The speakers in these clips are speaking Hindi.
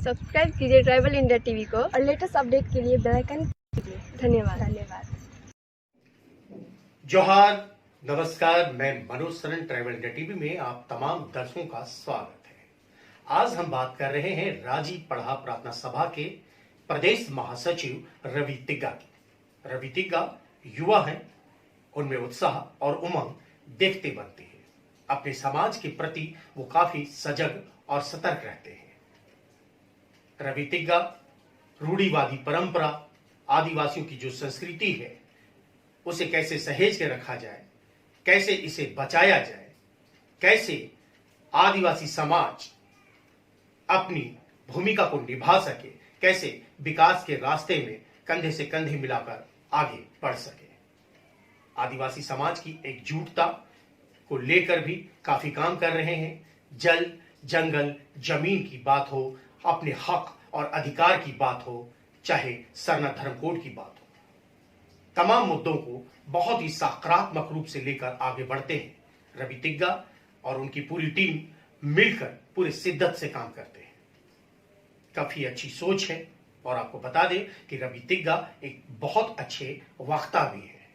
सब्सक्राइब कीजिए ट्राइबल इंडिया टीवी को और लेटेस्ट अपडेट के लिए बेल आइकन कीजिए। धन्यवाद। जोहार, नमस्कार। मैं Manoj Saran tribal India TV में आप तमाम दर्शकों का स्वागत है। आज हम बात कर रहे हैं राजी पढ़ा प्रार्थना सभा के प्रदेश महासचिव रवि तिग्गा की। रवि तिग्गा युवा हैं, उनमें उत्साह और उमंग देखते बनते हैं। अपने समाज के प्रति वो काफी सजग और सतर्क रहते हैं। रवि तिग्गा रूढ़िवादी परंपरा, आदिवासियों की जो संस्कृति है उसे कैसे सहेज के रखा जाए, कैसे इसे बचाया जाए, कैसे आदिवासी समाज अपनी भूमिका को निभा सके, कैसे विकास के रास्ते में कंधे से कंधे मिलाकर आगे बढ़ सके। आदिवासी समाज की एकजुटता को लेकर भी काफी काम कर रहे हैं। जल, जंगल, जमीन की बात हो, अपने हक और अधिकार की बात हो, चाहे सरना धर्म कोड की बात हो, तमाम मुद्दों को बहुत ही सकारात्मक रूप से लेकर आगे बढ़ते हैं। रवि तिग्गा और उनकी पूरी टीम मिलकर पूरे शिद्दत से काम करते हैं। काफी अच्छी सोच है और आपको बता दें कि रवि तिग्गा एक बहुत अच्छे वक्ता भी है।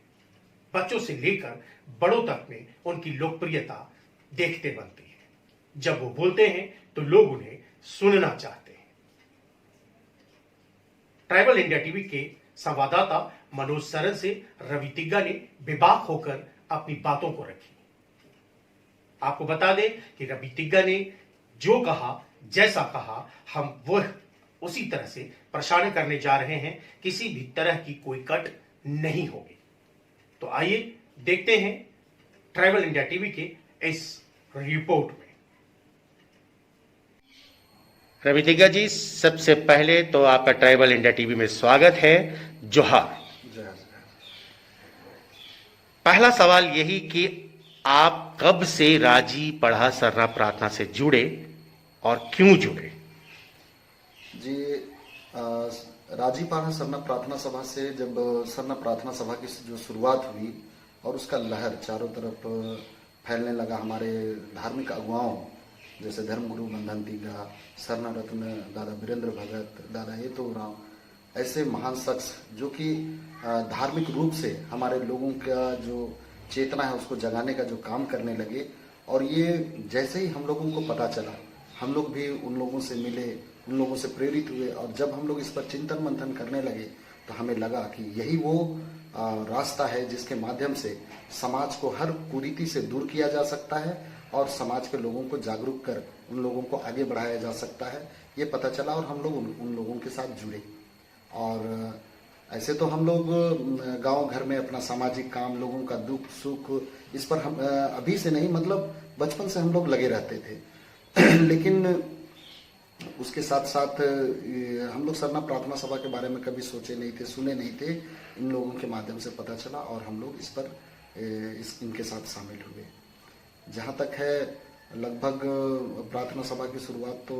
बच्चों से लेकर बड़ों तक में उनकी लोकप्रियता देखते बनती है। जब वो बोलते हैं तो लोग उन्हें सुनना चाहते हैं। ट्राइबल इंडिया टीवी के संवाददाता मनोज सरन से रवि तिग्गा ने बेबाक होकर अपनी बातों को रखी। आपको बता दें कि रवि तिग्गा ने जो कहा, जैसा कहा, हम वह उसी तरह से प्रसारण करने जा रहे हैं। किसी भी तरह की कोई कट नहीं होगी। तो आइए देखते हैं ट्राइबल इंडिया टीवी के इस रिपोर्ट में। रवि तिग्गा जी, सबसे पहले तो आपका ट्राइबल इंडिया टीवी में स्वागत है। जोहार। पहला सवाल यही कि आप कब से राजी पढ़ा सरना प्रार्थना से जुड़े और क्यों जुड़े? जी, राजी पढ़ा सरना प्रार्थना सभा से जब सरना प्रार्थना सभा की जो शुरुआत हुई और उसका लहर चारों तरफ फैलने लगा, हमारे धार्मिक अगुवाओं जैसे धर्मगुरु बंधन तिग्गा, सरना रत्न दादा वीरेंद्र भगत, दादा येतो राव, ऐसे महान शख्स जो कि धार्मिक रूप से हमारे लोगों का जो चेतना है उसको जगाने का जो काम करने लगे। और ये जैसे ही हम लोगों को पता चला, हम लोग भी उन लोगों से मिले, उन लोगों से प्रेरित हुए और जब हम लोग इस पर चिंतन मंथन करने लगे तो हमें लगा कि यही वो रास्ता है जिसके माध्यम से समाज को हर कुरीति से दूर किया जा सकता है और समाज के लोगों को जागरूक कर उन लोगों को आगे बढ़ाया जा सकता है। ये पता चला और हम लोग उन लोगों के साथ जुड़े। और ऐसे तो हम लोग गांव घर में अपना सामाजिक काम, लोगों का दुख सुख, इस पर हम अभी से नहीं, मतलब बचपन से हम लोग लगे रहते थे। लेकिन उसके साथ साथ हम लोग सरना प्रार्थना सभा के बारे में कभी सोचे नहीं थे, सुने नहीं थे। इन लोगों के माध्यम से पता चला और हम लोग इस पर इनके साथ शामिल हुए। जहाँ तक है, लगभग प्रार्थना सभा की शुरुआत तो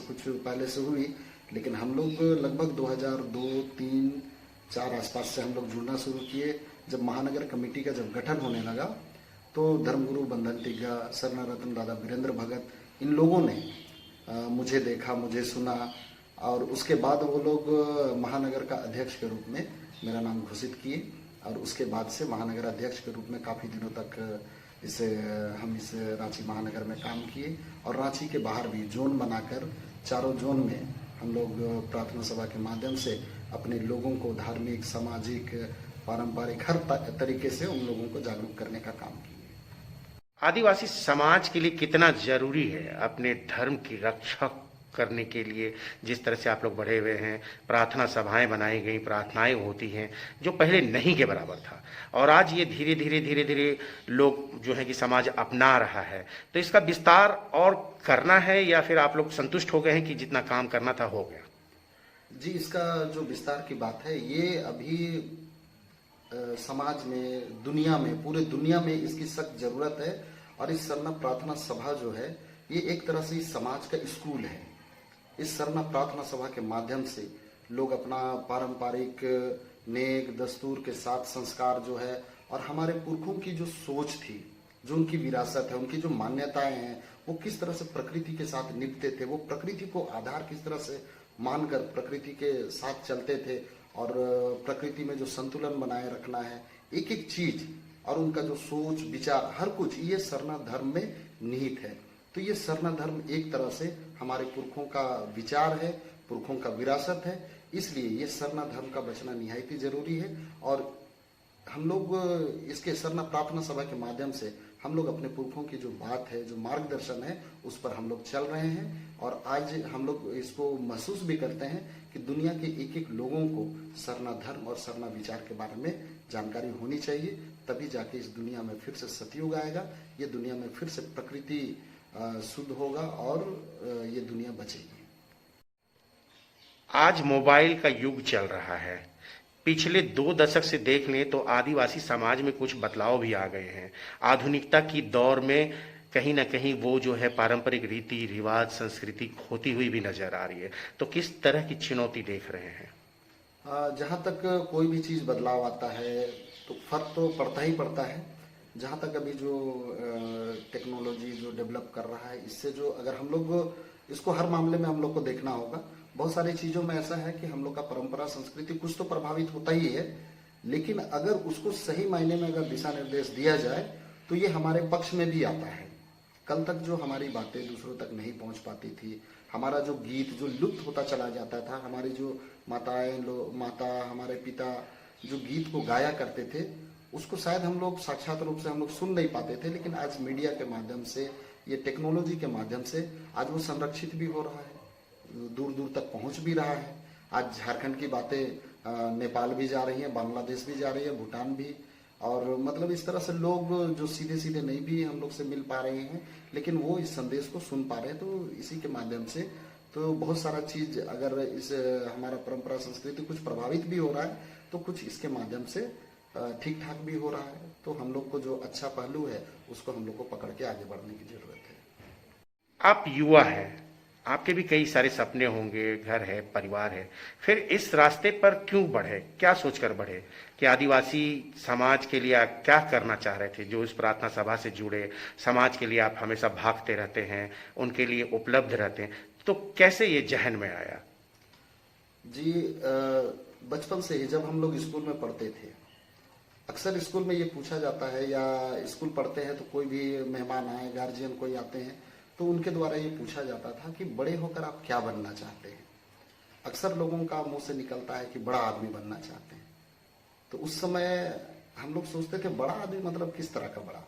कुछ पहले से हुई, लेकिन हम लोग लगभग 2002-3-4 आसपास से हम लोग जुड़ना शुरू किए। जब महानगर कमेटी का जब गठन होने लगा तो धर्मगुरु बंधन तिग्गा, सरना रत्न दादा वीरेंद्र भगत, इन लोगों ने मुझे देखा, मुझे सुना और उसके बाद वो लोग महानगर का अध्यक्ष के रूप में मेरा नाम घोषित किए। और उसके बाद से महानगर अध्यक्ष के रूप में काफ़ी दिनों तक हम इस रांची महानगर में काम किए और रांची के बाहर भी जोन बनाकर चारों जोन में हम लोग प्रार्थना सभा के माध्यम से अपने लोगों को धार्मिक, सामाजिक, पारंपरिक हर तरीके से उन लोगों को जागरूक करने का काम किया। आदिवासी समाज के लिए कितना जरूरी है अपने धर्म की रक्षा करने के लिए? जिस तरह से आप लोग बढ़े हुए हैं, प्रार्थना सभाएं बनाई गई, प्रार्थनाएं होती हैं, जो पहले नहीं के बराबर था, और आज ये धीरे धीरे लोग जो है कि समाज अपना रहा है। तो इसका विस्तार और करना है या फिर आप लोग संतुष्ट हो गए हैं कि जितना काम करना था हो गया? जी, इसका जो विस्तार की बात है, ये अभी समाज में, दुनिया में, पूरे दुनिया में इसकी सख्त जरूरत है। और इस सरना प्रार्थना सभा जो है, ये एक तरह से इस समाज का स्कूल है। इस सरना प्रार्थना सभा के माध्यम से लोग अपना पारंपरिक नेक दस्तूर के साथ संस्कार जो है और हमारे पुरखों की जो सोच थी, जो उनकी विरासत है, उनकी जो मान्यताएं हैं, वो किस तरह से प्रकृति के साथ निपटते थे, वो प्रकृति को आधार किस तरह से मानकर प्रकृति के साथ चलते थे और प्रकृति में जो संतुलन बनाए रखना है, एक एक चीज और उनका जो सोच विचार हर कुछ ये सरना धर्म में निहित है। तो ये सरना धर्म एक तरह से हमारे पुरखों का विचार है, पुरखों का विरासत है, इसलिए ये सरना धर्म का बचना निहायत ही जरूरी है। और हम लोग इसके सरना प्रार्थना सभा के माध्यम से हम लोग अपने पुरखों की जो बात है, जो मार्गदर्शन है, उस पर हम लोग चल रहे हैं। और आज हम लोग इसको महसूस भी करते हैं कि दुनिया के एक एक लोगों को सरना धर्म और सरना विचार के बारे में जानकारी होनी चाहिए, तभी जाके इस दुनिया में फिर से सतयुग आएगा, ये दुनिया में फिर से प्रकृति शुद्ध होगा और ये दुनिया बचेगी। आज मोबाइल का युग चल रहा है। पिछले 2 दशक से देख लें तो आदिवासी समाज में कुछ बदलाव भी आ गए हैं। आधुनिकता की दौर में कहीं ना कहीं वो जो है पारंपरिक रीति रिवाज संस्कृति खोती हुई भी नजर आ रही है। तो किस तरह की चुनौती देख रहे हैं? जहाँ तक कोई भी चीज बदलाव आता है तो फर्क तो पड़ता ही पड़ता है। जहाँ तक अभी जो टेक्नोलॉजी जो डेवलप कर रहा है, इससे जो अगर हम लोग इसको हर मामले में हम लोग को देखना होगा, बहुत सारी चीजों में ऐसा है कि हम लोग का परंपरा संस्कृति कुछ तो प्रभावित होता ही है, लेकिन अगर उसको सही मायने में अगर दिशा निर्देश दिया जाए तो ये हमारे पक्ष में भी आता है। कल तक जो हमारी बातें दूसरों तक नहीं पहुंच पाती थी, हमारा जो गीत जो लुप्त होता चला जाता था, हमारी जो माता हमारे पिता जो गीत को गाया करते थे, उसको शायद हम लोग साक्षात रूप से हम लोग सुन नहीं पाते थे, लेकिन आज मीडिया के माध्यम से, ये टेक्नोलॉजी के माध्यम से आज वो संरक्षित भी हो रहा है, दूर दूर तक पहुंच भी रहा है। आज झारखंड की बातें नेपाल भी जा रही है, बांग्लादेश भी जा रही है, भूटान भी, और मतलब इस तरह से लोग जो सीधे सीधे नहीं भी हम लोग से मिल पा रहे हैं, लेकिन वो इस संदेश को सुन पा रहे हैं। तो इसी के माध्यम से तो बहुत सारा चीज अगर इस हमारा परंपरा संस्कृति कुछ प्रभावित भी हो रहा है, तो कुछ इसके माध्यम से ठीक ठाक भी हो रहा है। तो हम लोग को जो अच्छा पहलू है उसको हम लोग को पकड़ के आगे बढ़ने की जरूरत है। आप युवा हैं, आपके भी कई सारे सपने होंगे, घर है, परिवार है, फिर इस रास्ते पर क्यों बढ़े? क्या सोचकर बढ़े कि आदिवासी समाज के लिए आप क्या करना चाह रहे थे? जो इस प्रार्थना सभा से जुड़े समाज के लिए आप हमेशा भागते रहते हैं, उनके लिए उपलब्ध रहते हैं, तो कैसे ये जहन में आया? जी, बचपन से ही जब हम लोग स्कूल में पढ़ते थे, अक्सर स्कूल में ये पूछा जाता है, या स्कूल पढ़ते हैं तो कोई भी मेहमान आए, गार्जियन कोई आते हैं, तो उनके द्वारा ये पूछा जाता था कि बड़े होकर आप क्या बनना चाहते हैं। अक्सर लोगों का मुंह से निकलता है कि बड़ा आदमी बनना चाहते हैं। तो उस समय हम लोग सोचते थे बड़ा आदमी मतलब किस तरह का बड़ा।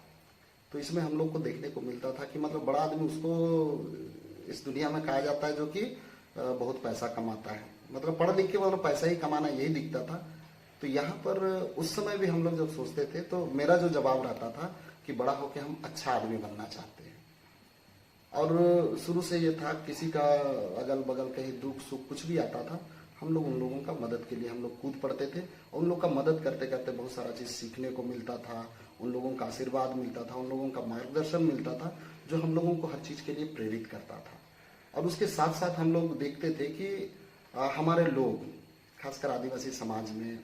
तो इसमें हम लोग को देखने को मिलता था कि मतलब बड़ा आदमी उसको इस दुनिया में कहा जाता है जो कि बहुत पैसा कमाता है, मतलब पढ़ लिख के मतलब पैसा ही कमाना, यही दिखता था। तो यहाँ पर उस समय भी हम लोग जब सोचते थे तो मेरा जो जवाब रहता था कि बड़ा होकर हम अच्छा आदमी बनना चाहते हैं। और शुरू से ये था, किसी का अगल बगल कहीं दुख सुख कुछ भी आता था, हम लोग उन लोगों का मदद के लिए हम लोग कूद पड़ते थे। और उन लोगों का मदद करते करते बहुत सारा चीज सीखने को मिलता था, उन लोगों का आशीर्वाद मिलता था, उन लोगों का मार्गदर्शन मिलता था, जो हम लोगों को हर चीज के लिए प्रेरित करता था। और उसके साथ साथ हम लोग देखते थे कि हमारे लोग, खासकर आदिवासी समाज में,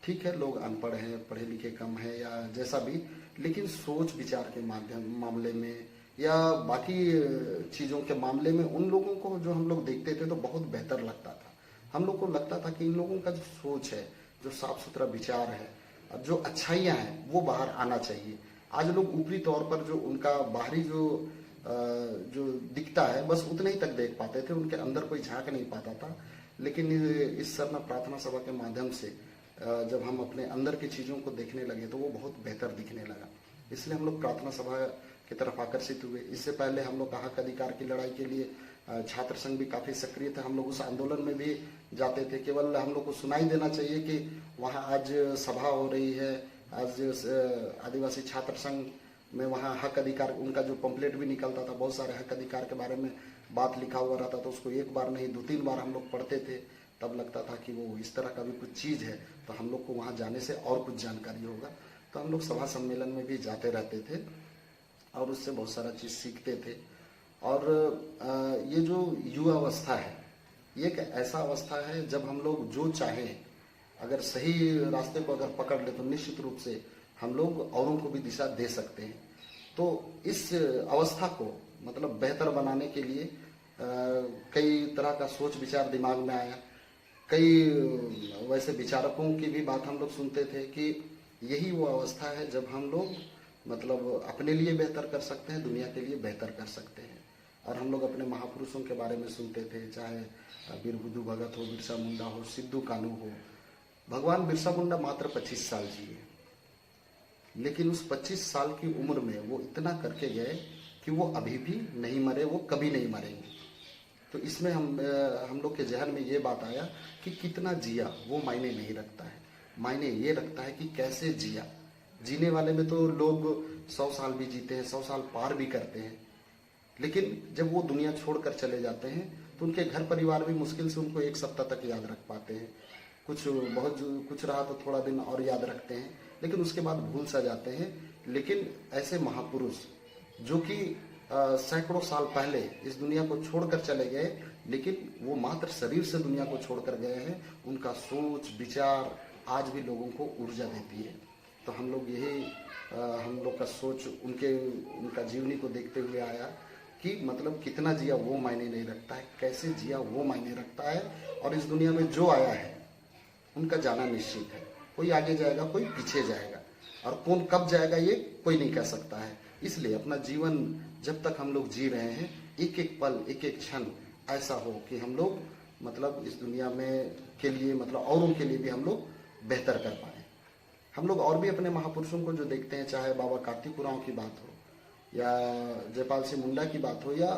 ठीक है लोग अनपढ़ हैं, पढ़े लिखे कम है या जैसा भी, लेकिन सोच विचार के मामले में या बाकी चीजों के मामले में उन लोगों को जो हम लोग देखते थे तो बहुत बेहतर लगता था। हम लोग को लगता था कि इन लोगों का जो सोच है, जो साफ सुथरा विचार है, जो अच्छाइयां हैं, वो बाहर आना चाहिए। आज लोग ऊपरी तौर पर जो उनका बाहरी जो दिखता है बस उतने ही तक देख पाते थे, उनके अंदर कोई झांक नहीं पाता था। लेकिन इस सरना प्रार्थना सभा के माध्यम से जब हम अपने अंदर की चीजों को देखने लगे तो वो बहुत बेहतर दिखने लगा। इसलिए हम लोग प्रार्थना सभा की तरफ आकर्षित हुए। इससे पहले हम लोग हक अधिकार की लड़ाई के लिए छात्र संघ भी काफी सक्रिय थे, हम लोग उस आंदोलन में भी जाते थे। केवल हम लोग को सुनाई देना चाहिए कि वहाँ आज सभा हो रही है, आज आदिवासी छात्र संघ में वहाँ हक अधिकार, उनका जो पंपलेट भी निकलता था, बहुत सारे हक अधिकार के बारे में बात लिखा हुआ रहता था, उसको एक बार नहीं 2-3 बार हम लोग पढ़ते थे। तब लगता था कि वो इस तरह का भी कुछ चीज है, तो हम लोग को वहाँ जाने से और कुछ जानकारी होगा। तो हम लोग सभा सम्मेलन में भी जाते रहते थे और उससे बहुत सारा चीज सीखते थे। और ये जो युवा अवस्था है, ये एक ऐसा अवस्था है जब हम लोग जो चाहें, अगर सही रास्ते को अगर पकड़ ले तो निश्चित रूप से हम लोग औरों को भी दिशा दे सकते हैं। तो इस अवस्था को मतलब बेहतर बनाने के लिए कई तरह का सोच विचार दिमाग में आया। कई वैसे विचारकों की भी बात हम लोग सुनते थे कि यही वो अवस्था है जब हम लोग मतलब अपने लिए बेहतर कर सकते हैं, दुनिया के लिए बेहतर कर सकते हैं। और हम लोग अपने महापुरुषों के बारे में सुनते थे, चाहे वीर बुद्धू भगत हो, बिरसा मुंडा हो, सिद्धू कानू हो। भगवान बिरसा मुंडा मात्र 25 साल जिए, लेकिन उस 25 साल की उम्र में वो इतना करके गए कि वो अभी भी नहीं मरे, वो कभी नहीं मरेंगे। तो इसमें हम लोग के जहन में ये बात आया कि कितना जिया वो मायने नहीं रखता है, मायने ये रखता है कि कैसे जिया। जीने वाले में तो लोग 100 साल भी जीते हैं, 100 साल पार भी करते हैं, लेकिन जब वो दुनिया छोड़कर चले जाते हैं तो उनके घर परिवार भी मुश्किल से उनको 1 सप्ताह तक याद रख पाते हैं। कुछ रहा तो थोड़ा दिन और याद रखते हैं, लेकिन उसके बाद भूल सा जाते हैं। लेकिन ऐसे महापुरुष जो कि सैकड़ों साल पहले इस दुनिया को छोड़कर चले गए, लेकिन वो मात्र शरीर से दुनिया को छोड़कर गए हैं, उनका सोच विचार आज भी लोगों को ऊर्जा देती है। तो हम लोग यही हम लोग का सोच उनका जीवनी को देखते हुए आया कि मतलब कितना जिया वो मायने नहीं रखता है, कैसे जिया वो मायने रखता है। और इस दुनिया में जो आया है उनका जाना निश्चित है, कोई आगे जाएगा कोई पीछे जाएगा, और कौन कब जाएगा ये कोई नहीं कह सकता है। इसलिए अपना जीवन जब तक हम लोग जी रहे हैं, एक एक पल एक एक क्षण ऐसा हो कि हम लोग मतलब इस दुनिया में के लिए मतलब औरों के लिए भी हम लोग बेहतर कर पाए। हम लोग और भी अपने महापुरुषों को जो देखते हैं, चाहे बाबा कार्तिक उरांव की बात हो या जयपाल सिंह मुंडा की बात हो या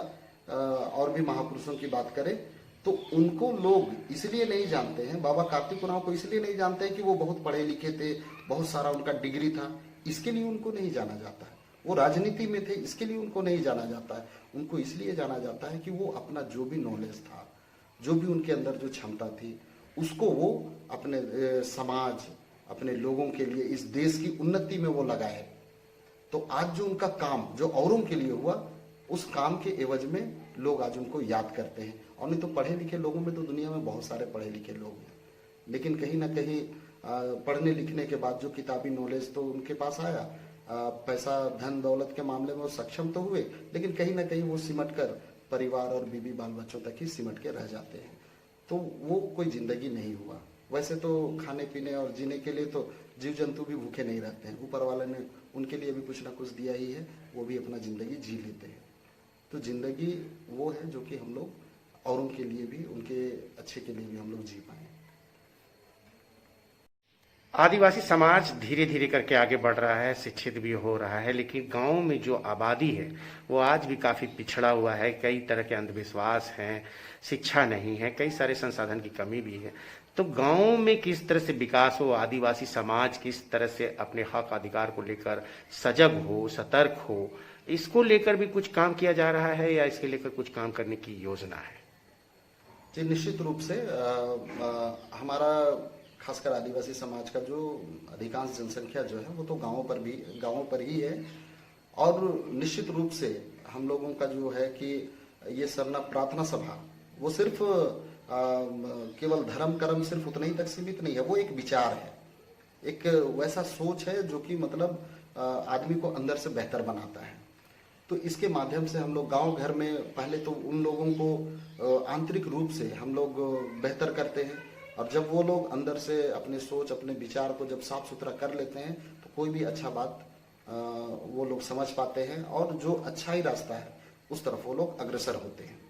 और भी महापुरुषों की बात करें, तो उनको लोग इसलिए नहीं जानते हैं। बाबा कार्तिक उरांव को इसलिए नहीं जानते हैं कि वो बहुत पढ़े लिखे थे, बहुत सारा उनका डिग्री था, इसके लिए उनको नहीं जाना जाता है। वो राजनीति में थे, इसके लिए उनको नहीं जाना जाता है। उनको इसलिए जाना जाता है कि वो अपना जो भी नॉलेज था, जो भी उनके अंदर जो क्षमता थी, उसको वो अपने समाज, अपने लोगों के लिए, इस देश की उन्नति में वो लगाए। तो आज जो उनका काम जो औरों के लिए हुआ, उस काम के एवज में लोग आज उनको याद करते हैं। और नहीं तो पढ़े लिखे लोगों में तो दुनिया में बहुत सारे पढ़े लिखे लोग हैं, लेकिन कहीं ना कहीं पढ़ने लिखने के बाद जो किताबी नॉलेज तो उनके पास आया, पैसा धन दौलत के मामले में वो सक्षम तो हुए, लेकिन कहीं ना कहीं वो सिमट कर परिवार और बीवी बाल बच्चों तक ही सिमट के रह जाते हैं। तो वो कोई जिंदगी नहीं हुआ। वैसे तो खाने पीने और जीने के लिए तो जीव जंतु भी भूखे नहीं रहते हैं, ऊपर वाले ने उनके लिए भी कुछ ना कुछ दिया ही है, वो भी अपना जिंदगी जी लेते हैं। तो जिंदगी वो है जो कि हम लोग औरों के लिए भी, उनके अच्छे के लिए भी हम लोग जी पाए। आदिवासी समाज धीरे धीरे करके आगे बढ़ रहा है, शिक्षित भी हो रहा है, लेकिन गांव में जो आबादी है वो आज भी काफी पिछड़ा हुआ है। कई तरह के अंधविश्वास हैं, शिक्षा नहीं है, कई सारे संसाधन की कमी भी है। तो गांव में किस तरह से विकास हो, आदिवासी समाज किस तरह से अपने हक अधिकार को लेकर सजग हो, सतर्क हो, इसको लेकर भी कुछ काम किया जा रहा है या इसके लेकर कुछ काम करने की योजना है? जी, निश्चित रूप से हमारा खासकर आदिवासी समाज का जो अधिकांश जनसंख्या जो है वो तो गांवों पर ही है। और निश्चित रूप से हम लोगों का जो है कि ये सरना प्रार्थना सभा वो सिर्फ केवल धर्म कर्म सिर्फ उतना ही तक सीमित नहीं है, वो एक विचार है, एक वैसा सोच है जो कि मतलब आदमी को अंदर से बेहतर बनाता है। तो इसके माध्यम से हम लोग गांव घर में पहले तो उन लोगों को आंतरिक रूप से हम लोग बेहतर करते हैं, और जब वो लोग अंदर से अपने सोच अपने विचार को जब साफ सुथरा कर लेते हैं तो कोई भी अच्छा बात वो लोग समझ पाते हैं, और जो अच्छा ही रास्ता है उस तरफ वो लोग अग्रसर होते हैं।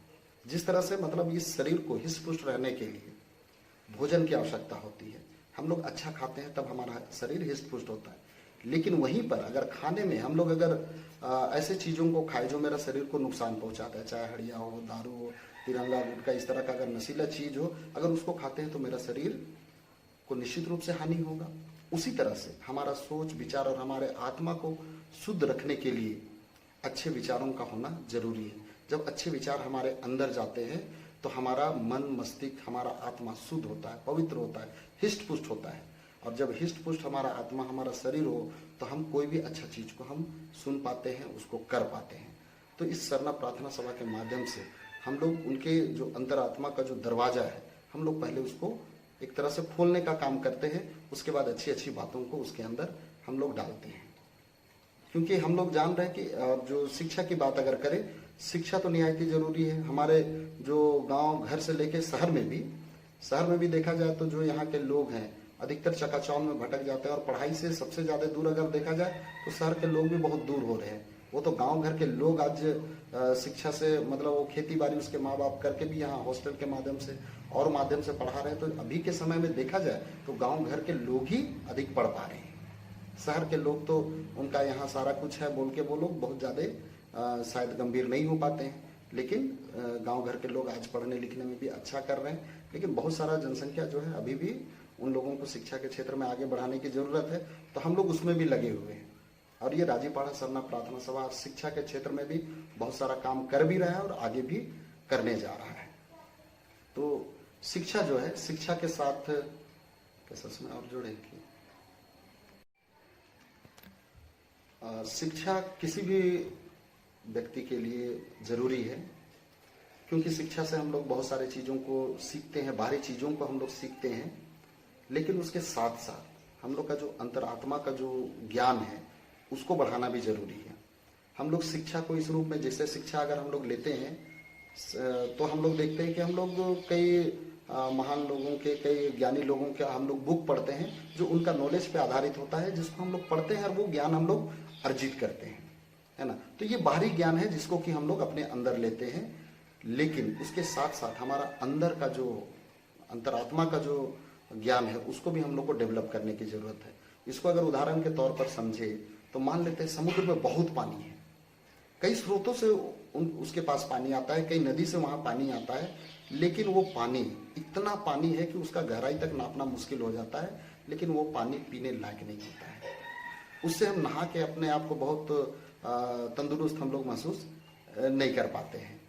जिस तरह से मतलब इस शरीर को हिष्ट पुष्ट रहने के लिए भोजन की आवश्यकता होती है, हम लोग अच्छा खाते हैं तब हमारा शरीर हिष्ट पुष्ट होता है। लेकिन वहीं पर अगर खाने में हम लोग अगर ऐसे चीजों को खाए जो मेरा शरीर को नुकसान पहुंचाता है, चाहे हड़िया हो, दारू हो, तिरंगा, गुटखा, इस तरह का अगर नशीला चीज हो, अगर उसको खाते हैं तो मेरा शरीर को निश्चित रूप से हानि होगा। उसी तरह से हमारा सोच विचार और हमारे आत्मा को शुद्ध रखने के लिए अच्छे विचारों का होना जरूरी है। जब अच्छे विचार हमारे अंदर जाते हैं तो हमारा मन मस्तिष्क, हमारा आत्मा शुद्ध होता है, पवित्र होता है, हिष्ट पुष्ट होता है। और जब हिष्ट पुष्ट हमारा आत्मा, हमारा शरीर हो तो हम कोई भी अच्छा चीज को हम सुन पाते हैं, उसको कर पाते हैं। तो इस सरना प्रार्थना सभा के माध्यम से हम लोग उनके जो अंतरात्मा का जो दरवाजा है, हम लोग पहले उसको एक तरह से खोलने का काम करते हैं, उसके बाद अच्छी अच्छी बातों को उसके अंदर हम लोग डालते हैं। क्योंकि हम लोग जान रहे हैं कि जो शिक्षा की बात अगर करें, शिक्षा तो निहायत ही जरूरी है। हमारे जो गांव घर से लेके शहर में भी देखा जाए तो जो यहाँ के लोग हैं अधिकतर चकाचौंध में भटक जाते हैं, और पढ़ाई से सबसे ज्यादा दूर अगर देखा जाए तो शहर के लोग भी बहुत दूर हो रहे हैं। वो तो गांव घर के लोग आज शिक्षा से मतलब वो खेती बाड़ी उसके माँ बाप करके भी यहाँ हॉस्टल के माध्यम से और माध्यम से पढ़ा रहे हैं। तो अभी के समय में देखा जाए तो गांव घर के लोग ही अधिक पढ़ पा रहे हैं। शहर के लोग तो उनका यहाँ सारा कुछ है बोल के वो लोग बहुत ज्यादा शायद गंभीर नहीं हो पाते हैं, लेकिन गांव घर के लोग आज पढ़ने लिखने में भी अच्छा कर रहे हैं। लेकिन बहुत सारा जनसंख्या जो है अभी भी उन लोगों को शिक्षा के क्षेत्र में आगे बढ़ाने की जरूरत है, तो हम लोग उसमें भी लगे हुए हैं। और ये राजीपाड़ा सरना प्रार्थना सभा शिक्षा के क्षेत्र में भी बहुत सारा काम कर भी रहा है और आगे भी करने जा रहा है। तो शिक्षा जो है, शिक्षा के साथ कैसे उसमें और जोड़े कि शिक्षा किसी भी व्यक्ति के लिए जरूरी है, क्योंकि शिक्षा से हम लोग बहुत सारे चीजों को सीखते हैं, बाहरी चीजों को हम लोग सीखते हैं, लेकिन उसके साथ साथ हम लोग का जो अंतरात्मा का जो ज्ञान है उसको बढ़ाना भी जरूरी है। हम लोग शिक्षा को इस रूप में, जैसे शिक्षा अगर हम लोग लेते हैं तो हम लोग देखते हैं कि हम लोग कई महान लोगों के, कई ज्ञानी लोगों के हम लोग बुक पढ़ते हैं जो उनका नॉलेज पे आधारित होता है, जिसको हम लोग पढ़ते हैं और वो ज्ञान हम लोग अर्जित करते हैं, है ना। तो ये बाहरी ज्ञान है जिसको कि हम लोग अपने अंदर लेते हैं, लेकिन उसके साथ साथ हमारा अंदर का जो अंतरात्मा का जो ज्ञान है उसको भी हम लोग को डेवलप करने की जरूरत है। इसको अगर उदाहरण के तौर पर समझे तो मान लेते हैं समुद्र में बहुत पानी है, कई स्रोतों से उसके पास पानी आता है, कई नदी से वहां पानी आता है, लेकिन वो पानी इतना पानी है कि उसका गहराई तक नापना मुश्किल हो जाता है, लेकिन वो पानी पीने लायक नहीं होता है। उससे हम नहा के अपने आप को बहुत तंदुरुस्त हम लोग महसूस नहीं कर पाते हैं।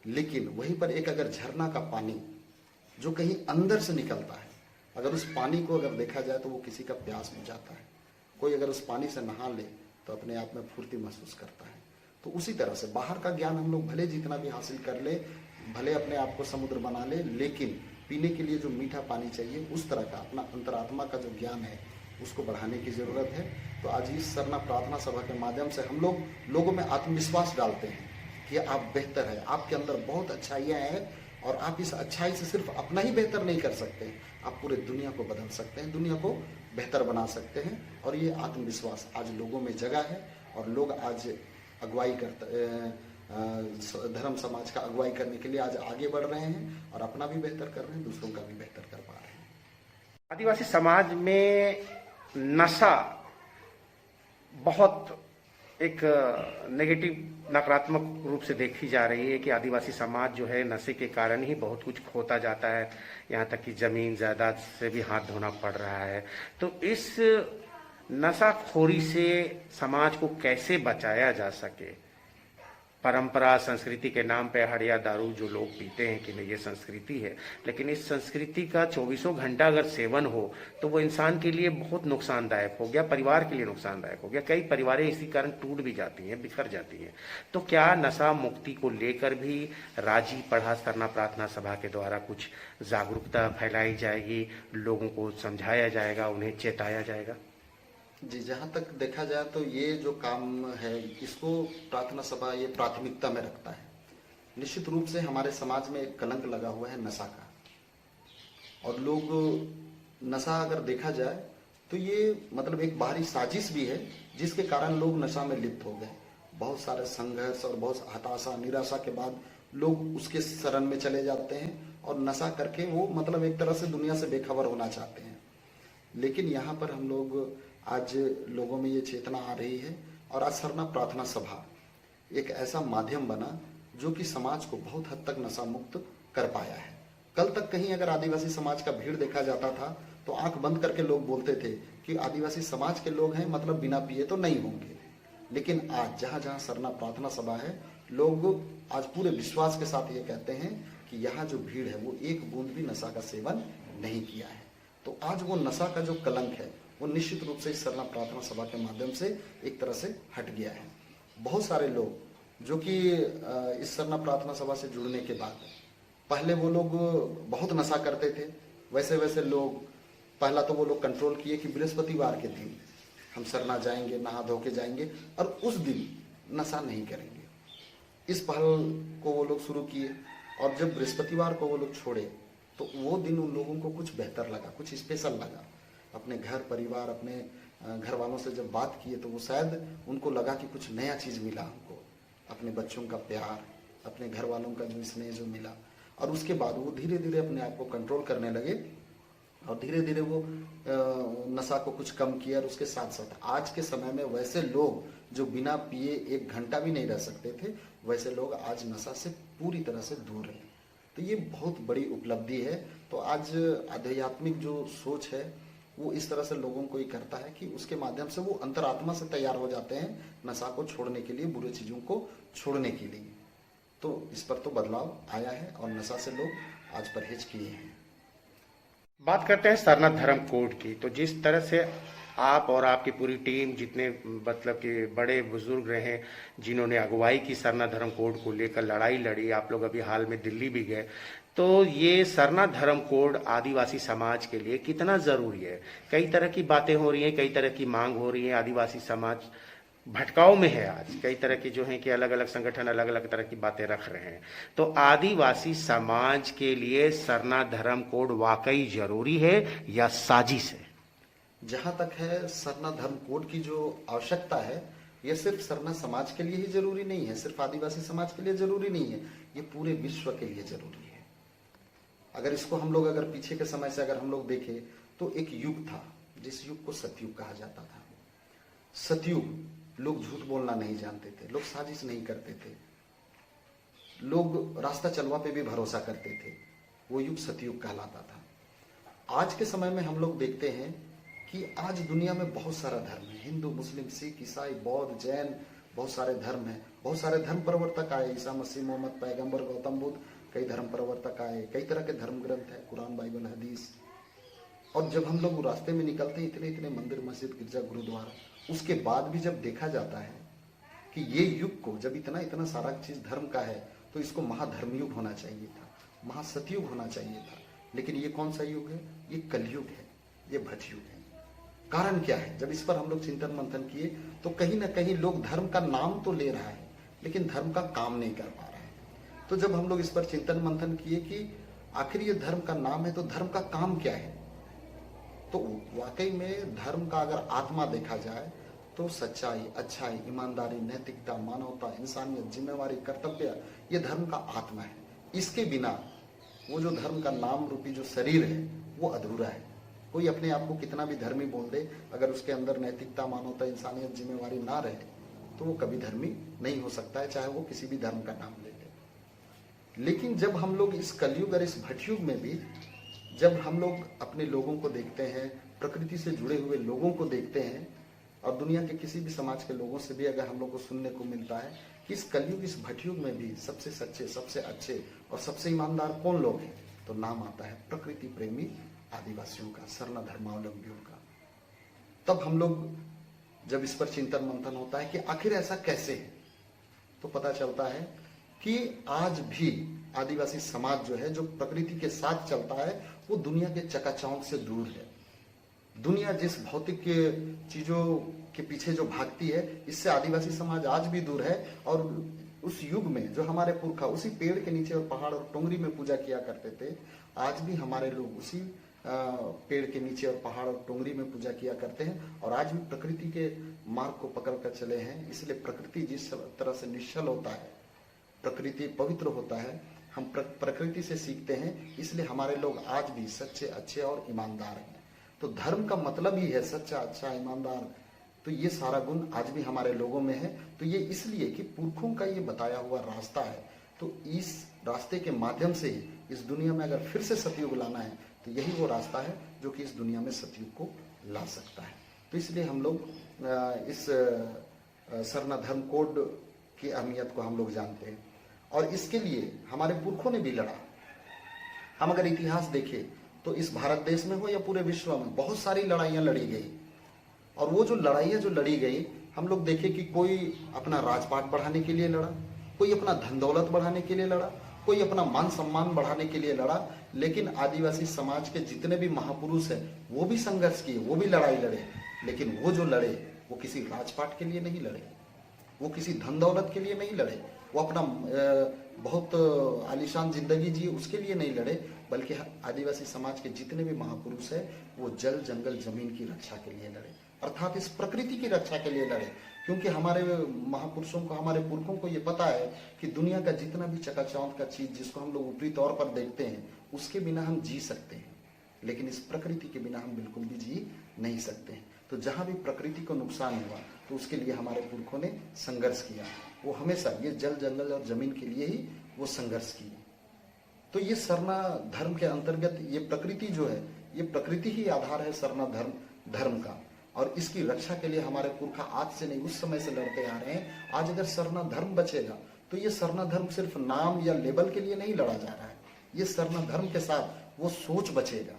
लेकिन वहीं पर एक अगर झरना का पानी जो कहीं अंदर से निकलता है, अगर उस पानी को अगर देखा जाए तो वो किसी का प्यास बुझाता है। कोई अगर उस पानी से नहा ले तो अपने आप में फुर्ती महसूस करता है। तो उसी तरह से बाहर का ज्ञान हम लोग भले जितना भी हासिल कर ले, भले अपने आप को समुद्र बना ले, लेकिन पीने के लिए जो मीठा पानी चाहिए उस तरह का अपना अंतरात्मा का जो ज्ञान है उसको बढ़ाने की जरूरत है। तो आज इस सरना प्रार्थना सभा के माध्यम से हम लोग लोगों में आत्मविश्वास डालते हैं कि आप बेहतर है, आपके अंदर बहुत अच्छाइयाँ हैं और आप इस अच्छाई से सिर्फ अपना ही बेहतर नहीं कर सकते, आप पूरे दुनिया को बदल सकते हैं, दुनिया को बेहतर बना सकते हैं। और ये आत्मविश्वास आज लोगों में जगह है और लोग आज अगुवाई करते धर्म समाज का अगुवाई करने के लिए आज आगे बढ़ रहे हैं और अपना भी बेहतर कर रहे हैं, दूसरों का भी बेहतर कर पा रहे हैं। आदिवासी समाज में नशा बहुत एक नेगेटिव नकारात्मक रूप से देखी जा रही है कि आदिवासी समाज जो है नशे के कारण ही बहुत कुछ खोता जाता है, यहाँ तक कि जमीन जायदाद से भी हाथ धोना पड़ रहा है। तो इस नशाखोरी से समाज को कैसे बचाया जा सके? परंपरा संस्कृति के नाम पे हड़िया दारू जो लोग पीते हैं कि नहीं ये संस्कृति है, लेकिन इस संस्कृति का 24 घंटा अगर सेवन हो तो वो इंसान के लिए बहुत नुकसानदायक हो गया, परिवार के लिए नुकसानदायक हो गया। कई परिवारें इसी कारण टूट भी जाती हैं, बिखर जाती हैं। तो क्या नशा मुक्ति को लेकर भी राजी पढ़ा सरना प्रार्थना सभा के द्वारा कुछ जागरूकता फैलाई जाएगी, लोगों को समझाया जाएगा, उन्हें चेताया जाएगा? जी, जहाँ तक देखा जाए तो ये जो काम है इसको प्रार्थना सभा ये प्राथमिकता में रखता है। निश्चित रूप से हमारे समाज में एक कलंक लगा हुआ है नशा का, और लोग नशा अगर देखा जाए तो ये मतलब एक बाहरी साजिश भी है जिसके कारण लोग नशा में लिप्त हो गए। बहुत सारे संघर्ष और बहुत हताशा निराशा के बाद लोग उसके शरण में चले जाते हैं और नशा करके वो मतलब एक तरह से दुनिया से बेखबर होना चाहते हैं। लेकिन यहाँ पर हम लोग आज लोगों में ये चेतना आ रही है और आज सरना प्रार्थना सभा एक ऐसा माध्यम बना जो कि समाज को बहुत हद तक नशा मुक्त कर पाया है। कल तक कहीं अगर आदिवासी समाज का भीड़ देखा जाता था तो आंख बंद करके लोग बोलते थे कि आदिवासी समाज के लोग हैं, मतलब बिना पिए तो नहीं होंगे। लेकिन आज जहाँ जहाँ सरना प्रार्थना सभा है, लोग आज पूरे विश्वास के साथ ये कहते हैं कि यहाँ जो भीड़ है वो एक बूंद भी नशा का सेवन नहीं किया है। तो आज वो नशा का जो कलंक है वो निश्चित रूप से इस सरना प्रार्थना सभा के माध्यम से एक तरह से हट गया है। बहुत सारे लोग जो कि इस सरना प्रार्थना सभा से जुड़ने के बाद पहले वो लोग बहुत नशा करते थे, वैसे वैसे लोग पहला तो वो लोग कंट्रोल किए कि बृहस्पतिवार के दिन हम सरना जाएंगे, नहा धो के जाएंगे और उस दिन नशा नहीं करेंगे। इस पहल को वो लोग शुरू किए और जब बृहस्पतिवार को वो लोग छोड़े तो वो दिन उन लोगों को कुछ बेहतर लगा, कुछ स्पेशल लगा। अपने घर परिवार, अपने घर वालों से जब बात किए तो वो शायद उनको लगा कि कुछ नया चीज़ मिला हमको, अपने बच्चों का प्यार, अपने घर वालों का जो स्नेह जो मिला। और उसके बाद वो धीरे धीरे अपने आप को कंट्रोल करने लगे और धीरे धीरे वो नशा को कुछ कम किया। और उसके साथ साथ आज के समय में वैसे लोग जो बिना पिए 1 घंटा भी नहीं रह सकते थे, वैसे लोग आज नशा से पूरी तरह से दूर हैं। तो ये बहुत बड़ी उपलब्धि है। तो आज आध्यात्मिक जो सोच है वो इस तरह से लोगों को ही करता है कि उसके माध्यम से वो अंतरात्मा से तैयार हो जाते हैं नशा को छोड़ने के लिए, बुरे चीज़ों को छोड़ने के लिए। तो इस पर तो बदलाव आया है और नशा से लोग आज परहेज किए हैं। बात करते हैं सरना धर्म कोड की। तो जिस तरह से आप और आपकी पूरी टीम, जितने मतलब कि बड़े बुजुर्ग रहे जिन्होंने अगुवाई की सरना धर्म कोड को लेकर, लड़ाई लड़ी, आप लोग अभी हाल में दिल्ली भी गए, तो ये सरना धर्म कोड आदिवासी समाज के लिए कितना जरूरी है? कई तरह की बातें हो रही हैं, कई तरह की मांग हो रही है, आदिवासी समाज भटकाव में है आज। कई तरह के जो हैं कि अलग अलग संगठन अलग अलग तरह की बातें रख रहे हैं। तो आदिवासी समाज के लिए सरना धर्म कोड वाकई जरूरी है या साजिश है? जहां तक है सरना धर्म कोड की जो आवश्यकता है, यह सिर्फ सरना समाज के लिए ही जरूरी नहीं है, सिर्फ आदिवासी समाज के लिए जरूरी नहीं है, ये पूरे विश्व के लिए जरूरी है। अगर इसको हम लोग अगर पीछे के समय से अगर हम लोग देखें तो एक युग था जिस युग को सतयुग कहा जाता था। सतयुग, लोग झूठ बोलना नहीं जानते थे, लोग साजिश नहीं करते थे, लोग रास्ता चलवा पे भी भरोसा करते थे। वो युग सतयुग कहलाता था। आज के समय में हम लोग देखते हैं कि आज दुनिया में बहुत सारा धर्म है, हिंदू, मुस्लिम, सिख, ईसाई, बौद्ध, जैन, बहुत सारे धर्म हैं। बहुत सारे धर्म प्रवर्तक आए, ईसा मसीह, मोहम्मद पैगंबर, गौतम बुद्ध, कई धर्म प्रवर्तक आए, कई तरह के धर्म ग्रंथ है, कुरान, बाइबल, हदीस। और जब हम लोग रास्ते में निकलते हैं, इतने इतने मंदिर, मस्जिद, गिरजा, गुरुद्वारा, उसके बाद भी जब देखा जाता है कि ये युग को, जब इतना इतना सारा चीज धर्म का है, तो इसको महाधर्म युग होना चाहिए था, महासतयुग होना चाहिए था। लेकिन ये कौन सा युग है? ये कलयुग है, ये भटयुग है। कारण क्या है? जब इस पर हम लोग चिंतन मंथन किए तो कहीं ना कहीं लोग धर्म का नाम तो ले रहा है लेकिन धर्म का काम नहीं कर पा रहा है। तो जब हम लोग इस पर चिंतन मंथन किए कि आखिर ये धर्म का नाम है तो धर्म का काम क्या है, तो वाकई में धर्म का अगर आत्मा देखा जाए तो सच्चाई, अच्छाई, ईमानदारी, नैतिकता, मानवता, इंसानियत, जिम्मेवारी, कर्तव्य, ये धर्म का आत्मा है। इसके बिना वो जो धर्म का नाम रूपी जो शरीर है वो अधूरा है। कोई अपने आप को कितना भी धर्मी बोल दे, अगर उसके अंदर नैतिकता, मानवता, इंसानियत, जिम्मेवारी ना रहे तो वो कभी धर्मी नहीं हो सकता है, चाहे वो किसी भी धर्म का नाम ले ले। लेकिन जब हम लोग इस कलयुग और इस भटयुग में भी जब हम लोग अपने लोगों को देखते हैं, प्रकृति से जुड़े हुए लोगों को देखते हैं, और दुनिया के किसी भी समाज के लोगों से भी अगर हम लोग को सुनने को मिलता है कि इस कलयुग, इस भटयुग में भी सबसे सच्चे, सबसे अच्छे और सबसे ईमानदार कौन लोग हैं, तो नाम आता है प्रकृति प्रेमी आदिवासियों का, सरना धर्मावलंबियों का। तब हम लोग जब इस पर चिंतन मंथन होता है कि आखिर ऐसा कैसे है, तो पता चलता है कि आज भी आदिवासी समाज जो है, जो प्रकृति के साथ चलता है, वो दुनिया के चकाचौंध से दूर है। दुनिया जिस भौतिक चीजों के पीछे जो भागती है, इससे आदिवासी समाज आज भी दूर है। और उस युग में जो हमारे पुरखा उसी पेड़ के नीचे और पहाड़ और टोंगरी में पूजा किया करते थे, आज भी हमारे लोग उसी पेड़ के नीचे और पहाड़ और टोंगरी में पूजा किया करते हैं और आज भी प्रकृति के मार्ग को पकड़ कर चले हैं। इसलिए प्रकृति जिस तरह से निश्चल होता है, प्रकृति पवित्र होता है, हम प्रकृति से सीखते हैं, इसलिए हमारे लोग आज भी सच्चे, अच्छे और ईमानदार हैं। तो धर्म का मतलब ही है सच्चा, अच्छा, ईमानदार। तो ये सारा गुण आज भी हमारे लोगों में है। तो ये इसलिए कि पुरखों का ये बताया हुआ रास्ता है, तो इस रास्ते के माध्यम से ही इस दुनिया में अगर फिर से सतयुग लाना है तो यही वो रास्ता है जो कि इस दुनिया में सतयुग को ला सकता है। तो इसलिए हम लोग इस सरना धर्म कोड की अहमियत को हम लोग जानते हैं और इसके लिए हमारे पुरखों ने भी लड़ा। हम अगर इतिहास देखें तो इस भारत देश में हो या पूरे विश्व में बहुत सारी लड़ाइयां लड़ी गई, और वो जो लड़ाइयां जो लड़ी गई, हम लोग देखें कि कोई अपना राजपाट बढ़ाने के लिए लड़ा, कोई अपना धन दौलत बढ़ाने के लिए लड़ा, कोई अपना मान सम्मान बढ़ाने के लिए लड़ा। लेकिन आदिवासी समाज के जितने भी महापुरुष हैं वो भी संघर्ष किए, वो भी लड़ाई लड़े। लेकिन वो जो लड़े वो किसी राजपाट के लिए नहीं लड़े, वो किसी धन दौलत के लिए नहीं लड़े, वो अपना बहुत आलीशान जिंदगी जी उसके लिए नहीं लड़े, बल्कि आदिवासी समाज के जितने भी महापुरुष है वो जल जंगल जमीन की रक्षा के लिए लड़े, अर्थात इस प्रकृति की रक्षा के लिए लड़े। क्योंकि हमारे महापुरुषों को, हमारे पुरखों को ये पता है कि दुनिया का जितना भी चकाचौंध का चीज जिसको हम लोग ऊपरी तौर पर देखते हैं उसके बिना हम जी सकते हैं, लेकिन इस प्रकृति के बिना हम बिल्कुल भी जी नहीं सकते हैं। तो जहां भी प्रकृति को नुकसान हुआ तो उसके लिए हमारे पुरखों ने संघर्ष किया, वो हमेशा ये जल जंगल और जमीन के लिए ही वो संघर्ष किए। तो ये सरना धर्म के अंतर्गत ये प्रकृति जो है, ये प्रकृति ही आधार है सरना धर्म का, और इसकी रक्षा के लिए हमारे पुरखा आज से नहीं उस समय से लड़ते आ रहे हैं। आज अगर सरना धर्म बचेगा तो ये सरना धर्म सिर्फ नाम या लेबल के लिए नहीं लड़ा जा रहा है, ये सरना धर्म के साथ वो सोच बचेगा।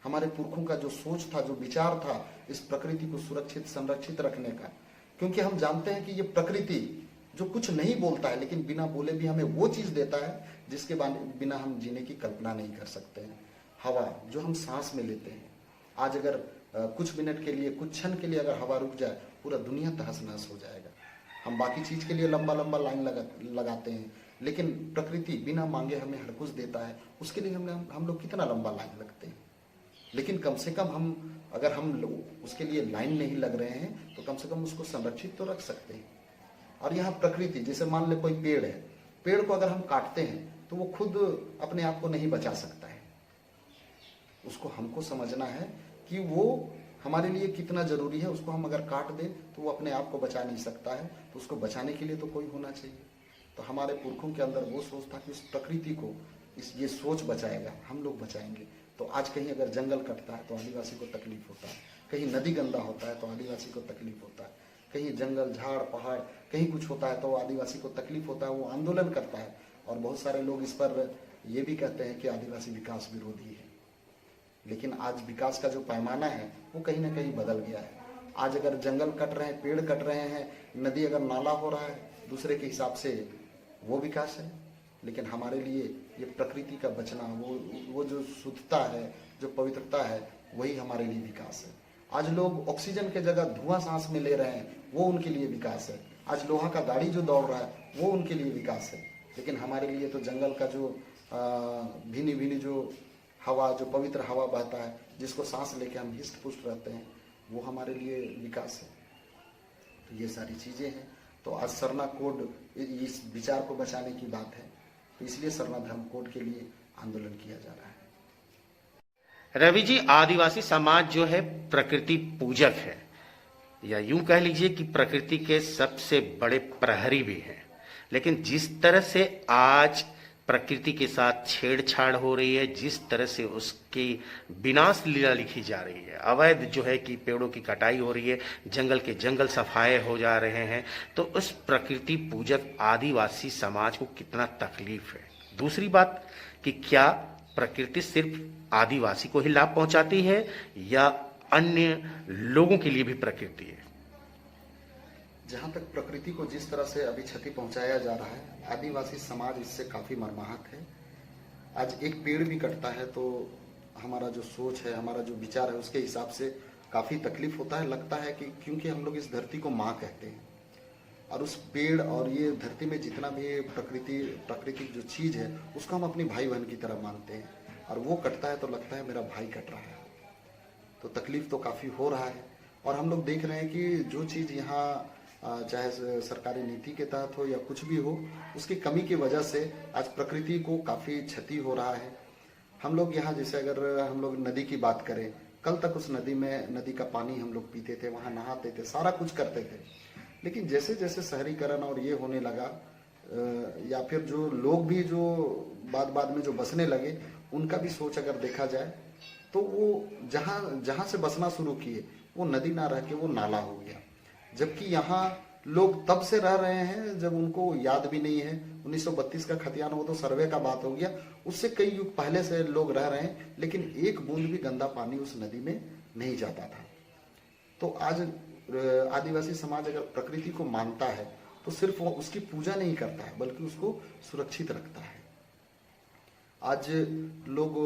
हमारे पुरखों का जो सोच था, जो विचार था इस प्रकृति को सुरक्षित संरक्षित रखने का, क्योंकि हम जानते हैं कि ये प्रकृति जो कुछ नहीं बोलता है लेकिन बिना बोले भी हमें वो चीज देता है जिसके बिना हम जीने की कल्पना नहीं कर सकते हैं। हवा जो हम सांस में लेते हैं, आज अगर कुछ मिनट के लिए, कुछ क्षण के लिए अगर हवा रुक जाए पूरा दुनिया तहस नहस हो जाएगा। हम बाकी चीज के लिए लंबा लंबा लाइन लगाते हैं, लेकिन प्रकृति बिना मांगे हमें हर कुछ देता है, उसके लिए हम लोग कितना लंबा लाइन लगते हैं। लेकिन कम से कम अगर हम उसके लिए लाइन नहीं लग रहे हैं तो कम से कम उसको संरक्षित तो रख सकते हैं। और यहाँ प्रकृति, जैसे मान ले कोई पेड़ है, पेड़ को अगर हम काटते हैं तो वो खुद अपने आप को नहीं बचा सकता है। उसको हमको समझना है कि वो हमारे लिए कितना जरूरी है। उसको हम अगर काट दें तो वो अपने आप को बचा नहीं सकता है, तो उसको बचाने के लिए तो कोई होना चाहिए। तो हमारे पुरखों के अंदर वो सोच था कि उस प्रकृति को ये सोच बचाएगा, हम लोग बचाएंगे। तो आज कहीं अगर जंगल कटता है तो आदिवासी को तकलीफ होता है, कहीं नदी गंदा होता है तो आदिवासी को तकलीफ होता है, कहीं जंगल झाड़ पहाड़ कहीं कुछ होता है तो आदिवासी को तकलीफ होता है, वो आंदोलन करता है। और बहुत सारे लोग इस पर ये भी कहते हैं कि आदिवासी विकास विरोधी है। लेकिन आज विकास का जो पैमाना है वो कहीं ना कहीं बदल गया है। आज अगर जंगल कट रहे हैं, पेड़ कट रहे हैं, नदी अगर नाला हो रहा है, दूसरे के हिसाब से वो विकास है। लेकिन हमारे लिए ये प्रकृति का बचना, वो जो शुद्धता है, जो पवित्रता है, वही हमारे लिए विकास है। आज लोग ऑक्सीजन के जगह धुआं सांस में ले रहे हैं, वो उनके लिए विकास है। आज लोहा का गाड़ी जो दौड़ रहा है वो उनके लिए विकास है। लेकिन हमारे लिए तो जंगल का जो भीनी भीनी जो हवा, जो पवित्र हवा बहता है, जिसको सांस लेके हम हिष्ट पुष्ट रहते हैं, वो हमारे लिए विकास है। तो ये सारी चीजें हैं। तो आज सरना कोड इस विचार को बचाने की बात है, तो इसलिए सरना धर्म कोड के लिए आंदोलन किया जा रहा है। रवि जी, आदिवासी समाज जो है प्रकृति पूजक है, या यूं कह लीजिए कि प्रकृति के सबसे बड़े प्रहरी भी हैं। लेकिन जिस तरह से आज प्रकृति के साथ छेड़छाड़ हो रही है, जिस तरह से उसकी विनाश लीला लिखी जा रही है, अवैध जो है कि पेड़ों की कटाई हो रही है, जंगल के जंगल सफाए हो जा रहे हैं, तो उस प्रकृति पूजक आदिवासी समाज को कितना तकलीफ है। दूसरी बात कि क्या प्रकृति सिर्फ आदिवासी को ही लाभ पहुंचाती है या अन्य लोगों के लिए भी प्रकृति है? जहां तक प्रकृति को जिस तरह से अभी क्षति पहुंचाया जा रहा है, आदिवासी समाज इससे काफी मर्माहत है। आज एक पेड़ भी कटता है तो हमारा जो सोच है, हमारा जो विचार है, उसके हिसाब से काफी तकलीफ होता है। लगता है कि क्योंकि हम लोग इस धरती को माँ कहते हैं, और उस पेड़ और ये धरती में जितना भी प्राकृतिक जो चीज है उसको हम अपनी भाई बहन की तरह मानते हैं, और वो कटता है तो लगता है मेरा भाई कट रहा है। तो तकलीफ तो काफी हो रहा है। और हम लोग देख रहे हैं कि जो चीज यहाँ चाहे सरकारी नीति के तहत हो या कुछ भी हो, उसकी कमी की वजह से आज प्रकृति को काफी क्षति हो रहा है। हम लोग यहाँ जैसे अगर हम लोग नदी की बात करें, कल तक उस नदी का पानी हम लोग पीते थे, वहां नहाते थे, सारा कुछ करते थे। लेकिन जैसे जैसे शहरीकरण और ये होने लगा, या फिर जो लोग भी जो बाद में जो बसने लगे, उनका भी सोच अगर देखा जाए तो वो जहां से बसना शुरू किए वो नदी ना रह के वो नाला हो गया। जबकि यहाँ लोग तब से रह रहे हैं जब उनको याद भी नहीं है। 1932 का खतियान हो तो सर्वे का बात हो गया, उससे कई युग पहले से लोग रह रहे हैं, लेकिन एक बूंद भी गंदा पानी उस नदी में नहीं जाता था। तो आज आदिवासी समाज अगर प्रकृति को मानता है तो सिर्फ वो उसकी पूजा नहीं करता है, बल्कि उसको सुरक्षित रखता है। आज लोग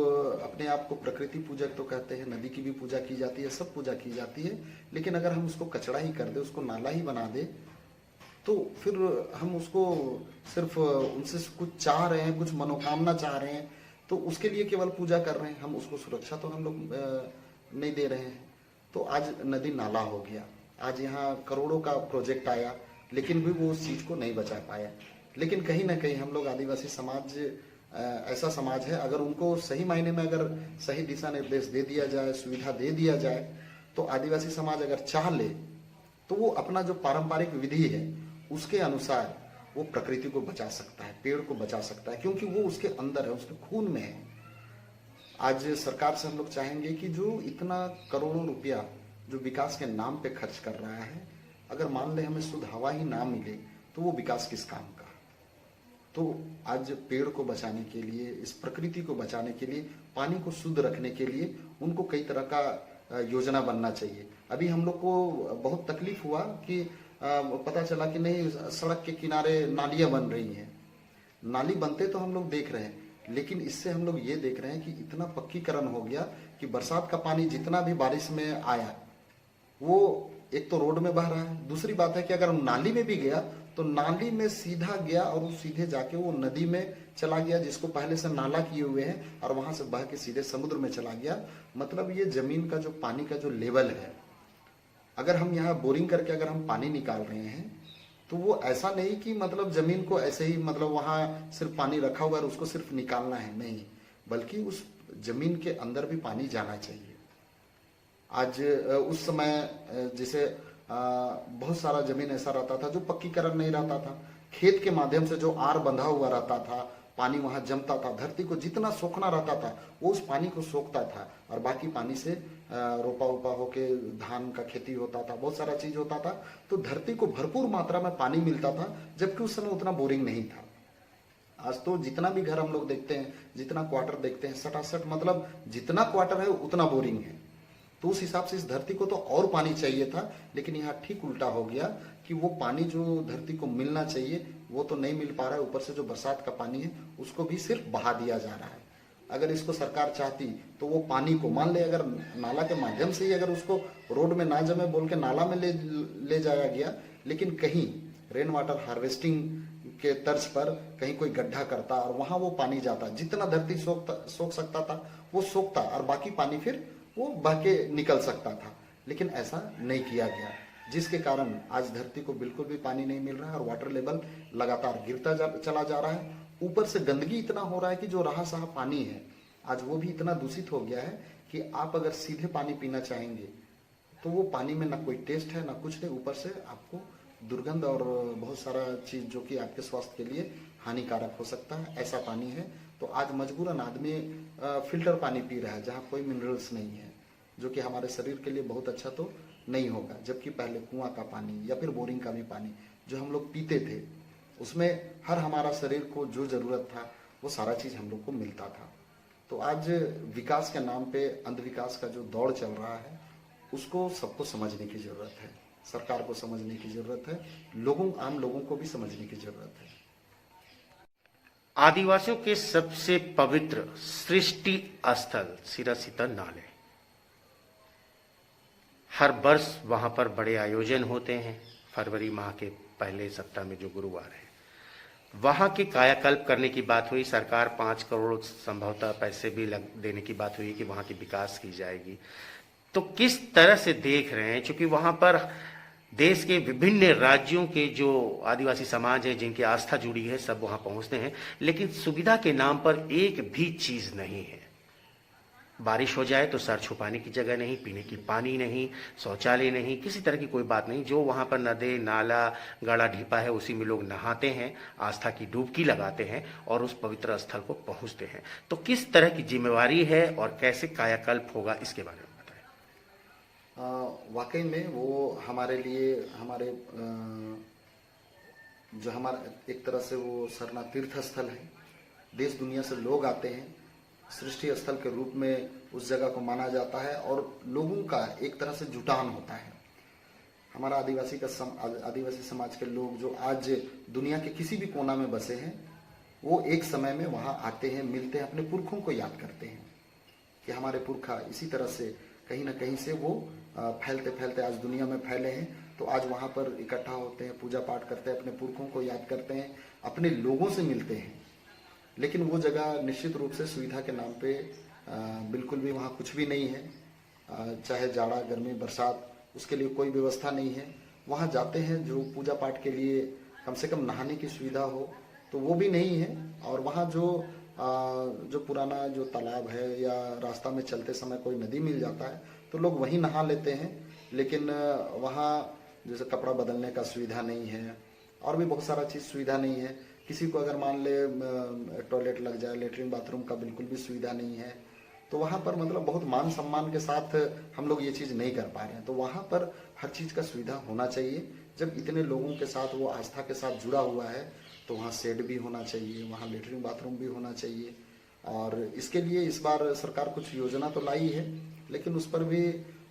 अपने आप को प्रकृति पूजक तो कहते हैं, नदी की भी पूजा की जाती है, सब पूजा की जाती है, लेकिन अगर हम उसको कचरा ही कर दे, उसको नाला ही बना दे, तो फिर हम उसको सिर्फ उनसे कुछ चाह रहे हैं, कुछ मनोकामना चाह रहे हैं, तो उसके लिए केवल पूजा कर रहे हैं, हम उसको सुरक्षा तो हम लोग नहीं दे रहे हैं। तो आज नदी नाला हो गया, आज यहाँ करोड़ों का प्रोजेक्ट आया, लेकिन भी वो उस चीज को नहीं बचा पाया। लेकिन कहीं ना कहीं हम लोग आदिवासी समाज ऐसा समाज है, अगर उनको सही मायने में अगर सही दिशा निर्देश दे दिया जाए, सुविधा दे दिया जाए, तो आदिवासी समाज अगर चाह ले तो वो अपना जो पारंपरिक विधि है उसके अनुसार वो प्रकृति को बचा सकता है, पेड़ को बचा सकता है, क्योंकि वो उसके अंदर है, उसके खून में है। आज सरकार से हम लोग चाहेंगे कि जो इतना करोड़ों रुपया जो विकास के नाम पे खर्च कर रहा है, अगर मान ले हमें शुद्ध हवा ही ना मिले तो वो विकास किस काम का। तो आज पेड़ को बचाने के लिए, इस प्रकृति को बचाने के लिए, पानी को शुद्ध रखने के लिए उनको कई तरह का योजना बनना चाहिए। अभी हम लोग को बहुत तकलीफ हुआ कि पता चला कि नहीं, सड़क के किनारे नालियां बन रही हैं। नाली बनते तो हम लोग देख रहे हैं, लेकिन इससे हम लोग ये देख रहे हैं कि इतना पक्कीकरण हो गया कि बरसात का पानी जितना भी बारिश में आया वो एक तो रोड में बह रहा है, दूसरी बात है कि अगर नाली में भी गया तो नाली में सीधा गया और वो सीधे जाके वो नदी में चला गया, जिसको पहले से नाला किए हुए हैं, और वहां से बह के सीधे समुद्र में चला गया। मतलब ये जमीन का जो पानी का जो लेवल है, अगर हम यहाँ बोरिंग करके अगर हम पानी निकाल रहे हैं तो वो ऐसा नहीं कि मतलब जमीन को ऐसे ही मतलब वहां सिर्फ पानी रखा हुआ है और उसको सिर्फ निकालना है, नहीं, बल्कि उस जमीन के अंदर भी पानी जाना चाहिए। आज उस समय जैसे बहुत सारा जमीन ऐसा रहता था जो पक्कीकरण नहीं रहता था, खेत के माध्यम से जो आर बंधा हुआ रहता था, पानी वहां जमता था, धरती को जितना सोखना रहता था वो उस पानी को सोखता था, और बाकी पानी से रोपा उपा होके धान का खेती होता था, बहुत सारा चीज होता था। तो धरती को भरपूर मात्रा में पानी मिलता था, जबकि उस समय उतना बोरिंग नहीं था। आज तो जितना भी घर हम लोग देखते हैं, जितना क्वार्टर देखते हैं, सटासट मतलब जितना क्वार्टर है उतना बोरिंग है। तो उस हिसाब से इस धरती को तो और पानी चाहिए था, लेकिन यहाँ ठीक उल्टा हो गया कि वो पानी जो धरती को मिलना चाहिए वो तो नहीं मिल पा रहा है, ऊपर से जो बरसात का पानी है उसको भी सिर्फ बहा दिया जा रहा है। अगर इसको सरकार चाहती तो वो पानी को मान ले, अगर नाला के माध्यम से ही अगर उसको रोड में ना जमे बोल के नाला में ले जाया गया, लेकिन कहीं रेन वाटर हार्वेस्टिंग के तर्ज पर कहीं कोई गड्ढा करता और वहां वो पानी जाता, जितना धरती सोख सकता था वो सोखता, और बाकी पानी फिर वो बह के निकल सकता था, लेकिन ऐसा नहीं किया गया, जिसके कारण आज धरती को बिल्कुल भी पानी नहीं मिल रहा है और वाटर लेवल लगातार गिरता चला जा रहा है। ऊपर से गंदगी इतना हो रहा है कि जो रहा सहा पानी है आज वो भी इतना दूषित हो गया है कि आप अगर सीधे पानी पीना चाहेंगे तो वो पानी में ना कोई टेस्ट है ना कुछ नहीं, ऊपर से आपको दुर्गंध और बहुत सारा चीज जो कि आपके स्वास्थ्य के लिए हानिकारक हो सकता है, ऐसा पानी है। तो आज मजबूरन आदमी फिल्टर पानी पी रहा है जहाँ कोई मिनरल्स नहीं है, जो कि हमारे शरीर के लिए बहुत अच्छा तो नहीं होगा। जबकि पहले कुआं का पानी या फिर बोरिंग का भी पानी जो हम लोग पीते थे उसमें हर हमारा शरीर को जो जरूरत था वो सारा चीज हम लोग को मिलता था। तो आज विकास के नाम पे अंधविकास का जो दौड़ चल रहा है उसको सबको समझने की जरूरत है, सरकार को समझने की जरूरत है, आम लोगों को भी समझने की जरूरत है। आदिवासियों के सबसे पवित्र सृष्टि स्थल सिरासीता नाले, हर वर्ष वहां पर बड़े आयोजन होते हैं। फरवरी माह के पहले सप्ताह में जो गुरुवार है वहां के कायाकल्प करने की बात हुई, सरकार 5 करोड़ संभवतः पैसे भी देने की बात हुई कि वहां की विकास की जाएगी। तो किस तरह से देख रहे हैं, क्योंकि वहां पर देश के विभिन्न राज्यों के जो आदिवासी समाज है जिनकी आस्था जुड़ी है सब वहां पहुंचते हैं, लेकिन सुविधा के नाम पर एक भी चीज नहीं है। बारिश हो जाए तो सर छुपाने की जगह नहीं, पीने की पानी नहीं, शौचालय नहीं, किसी तरह की कोई बात नहीं। जो वहां पर नदी नाला गड़ा ढीपा है उसी में लोग नहाते हैं, आस्था की डुबकी लगाते हैं और उस पवित्र स्थल को पहुंचते हैं। तो किस तरह की जिम्मेवारी है और कैसे कायाकल्प होगा इसके बारे में वाकई में वो हमारे लिए जो हमारा एक तरह से वो सरना तीर्थ स्थल है, देश दुनिया से लोग आते हैं, सृष्टि स्थल के रूप में उस जगह को माना जाता है और लोगों का एक तरह से जुटान होता है। हमारा आदिवासी समाज के लोग जो आज दुनिया के किसी भी कोना में बसे हैं वो एक समय में वहाँ आते हैं, मिलते हैं, अपने पुरखों को याद करते हैं कि हमारे पुरखा इसी तरह से कहीं ना कहीं से वो फैलते फैलते आज दुनिया में फैले हैं। तो आज वहाँ पर इकट्ठा होते हैं, पूजा पाठ करते हैं, अपने पुरखों को याद करते हैं, अपने लोगों से मिलते हैं। लेकिन वो जगह निश्चित रूप से सुविधा के नाम पे बिल्कुल भी वहाँ कुछ भी नहीं है। चाहे जाड़ा, गर्मी, बरसात, उसके लिए कोई व्यवस्था नहीं है। वहाँ जाते हैं जो पूजा पाठ के लिए कम से कम नहाने की सुविधा हो तो वो भी नहीं है। और वहाँ जो पुराना जो तालाब है या रास्ता में चलते समय कोई नदी मिल जाता है तो लोग वहीं नहा लेते हैं। लेकिन वहाँ जैसे कपड़ा बदलने का सुविधा नहीं है और भी बहुत सारा चीज़ सुविधा नहीं है। किसी को अगर मान ले टॉयलेट लग जाए, लेटरिन बाथरूम का बिल्कुल भी सुविधा नहीं है। तो वहाँ पर मतलब बहुत मान सम्मान के साथ हम लोग ये चीज़ नहीं कर पा रहे हैं। तो वहाँ पर हर चीज़ का सुविधा होना चाहिए। जब इतने लोगों के साथ वो आस्था के साथ जुड़ा हुआ है तो वहाँ शेड भी होना चाहिए, वहाँ लेटरिन बाथरूम भी होना चाहिए। और इसके लिए इस बार सरकार कुछ योजना तो लाई है लेकिन उस पर भी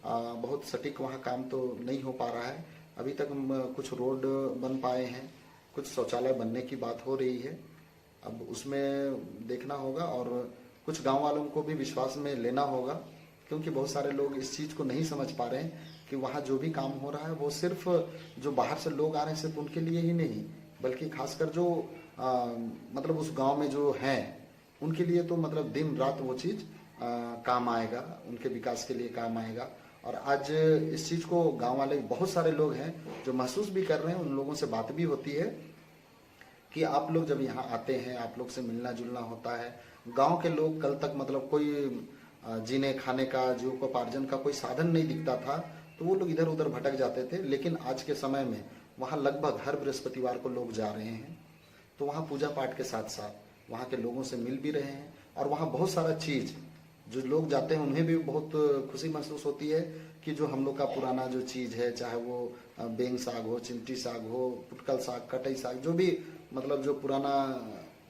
बहुत सटीक वहाँ काम तो नहीं हो पा रहा है। अभी तक कुछ रोड बन पाए हैं, कुछ शौचालय बनने की बात हो रही है। अब उसमें देखना होगा और कुछ गांव वालों को भी विश्वास में लेना होगा क्योंकि बहुत सारे लोग इस चीज़ को नहीं समझ पा रहे हैं कि वहाँ जो भी काम हो रहा है वो सिर्फ जो बाहर से लोग आ रहे हैं सिर्फ उनके लिए ही नहीं बल्कि खासकर जो मतलब उस गांव में जो हैं उनके लिए तो मतलब दिन रात वो चीज़ काम आएगा, उनके विकास के लिए काम आएगा। और आज इस चीज़ को गांव वाले बहुत सारे लोग हैं जो महसूस भी कर रहे हैं। उन लोगों से बात भी होती है कि आप लोग जब यहाँ आते हैं आप लोग से मिलना जुलना होता है। गांव के लोग कल तक मतलब कोई जीने खाने का, जीविकोपार्जन का कोई साधन नहीं दिखता था तो वो लोग इधर उधर भटक जाते थे। लेकिन आज के समय में वहाँ लगभग हर बृहस्पतिवार को लोग जा रहे हैं। तो वहाँ पूजा पाठ के साथ साथ वहाँ के लोगों से मिल भी रहे हैं और वहाँ बहुत सारा चीज़ जो लोग जाते हैं उन्हें भी बहुत खुशी महसूस होती है कि जो हम लोग का पुराना जो चीज़ है, चाहे वो बेंग साग हो, चिमटी साग हो, पुटकल साग, कटई साग, जो भी मतलब जो पुराना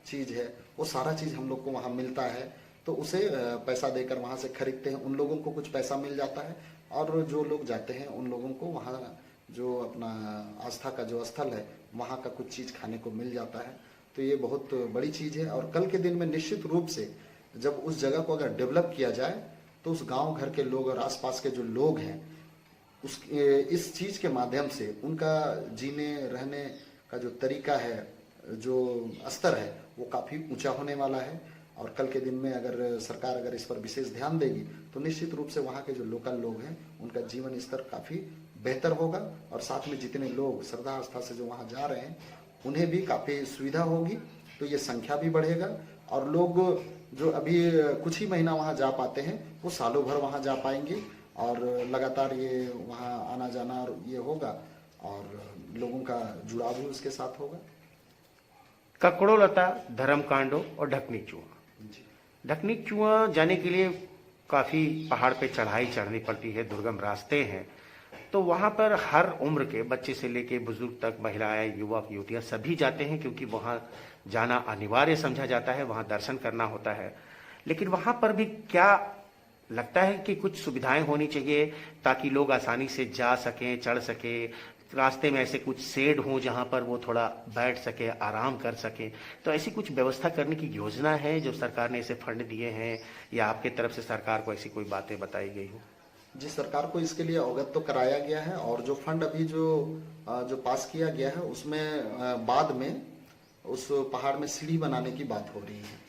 चीज़ है वो सारा चीज़ हम लोग को वहाँ मिलता है। तो उसे पैसा देकर वहाँ से खरीदते हैं, उन लोगों को कुछ पैसा मिल जाता है और जो लोग जाते हैं उन लोगों को वहाँ जो अपना आस्था का जो स्थल है वहाँ का कुछ चीज़ खाने को मिल जाता है। तो ये बहुत बड़ी चीज़ है। और कल के दिन में निश्चित रूप से जब उस जगह को अगर डेवलप किया जाए तो उस गांव घर के लोग और आसपास के जो लोग हैं उस इस चीज़ के माध्यम से उनका जीने रहने का जो तरीका है, जो स्तर है वो काफ़ी ऊंचा होने वाला है। और कल के दिन में अगर सरकार अगर इस पर विशेष ध्यान देगी तो निश्चित रूप से वहाँ के जो लोकल लोग हैं उनका जीवन स्तर काफ़ी बेहतर होगा और साथ में जितने लोग श्रद्धा आस्था से जो वहाँ जा रहे हैं उन्हें भी काफ़ी सुविधा होगी। तो ये संख्या भी बढ़ेगा और लोग जो अभी कुछ ही महीना वहाँ जा पाते हैं वो सालों भर वहाँ जा पाएंगे और लगातार ये वहाँ आना जाना और ये होगा और लोगों का जुड़ाव भी उसके साथ होगा। ककड़ो लता, धर्म कांडो और ढकनी चुआ। ढकनी चुआ जाने के लिए काफ़ी पहाड़ पे चढ़ाई चढ़नी पड़ती है, दुर्गम रास्ते हैं। तो वहाँ पर हर उम्र के बच्चे से लेके बुजुर्ग तक, महिलाएं, युवक, युवतियाँ सभी जाते हैं क्योंकि वहाँ जाना अनिवार्य समझा जाता है, वहाँ दर्शन करना होता है। लेकिन वहाँ पर भी क्या लगता है कि कुछ सुविधाएं होनी चाहिए ताकि लोग आसानी से जा सकें, चढ़ सकें। रास्ते में ऐसे कुछ शेड हों जहाँ पर वो थोड़ा बैठ सके, आराम कर सके। तो ऐसी कुछ व्यवस्था करने की योजना है जो सरकार ने ऐसे फंड दिए हैं या आपके तरफ से सरकार को ऐसी कोई बातें बताई गई हो? जी, सरकार को इसके लिए अवगत तो कराया गया है और जो फंड अभी जो पास किया गया है उसमें बाद में उस पहाड़ में सीढ़ी बनाने की बात हो रही है।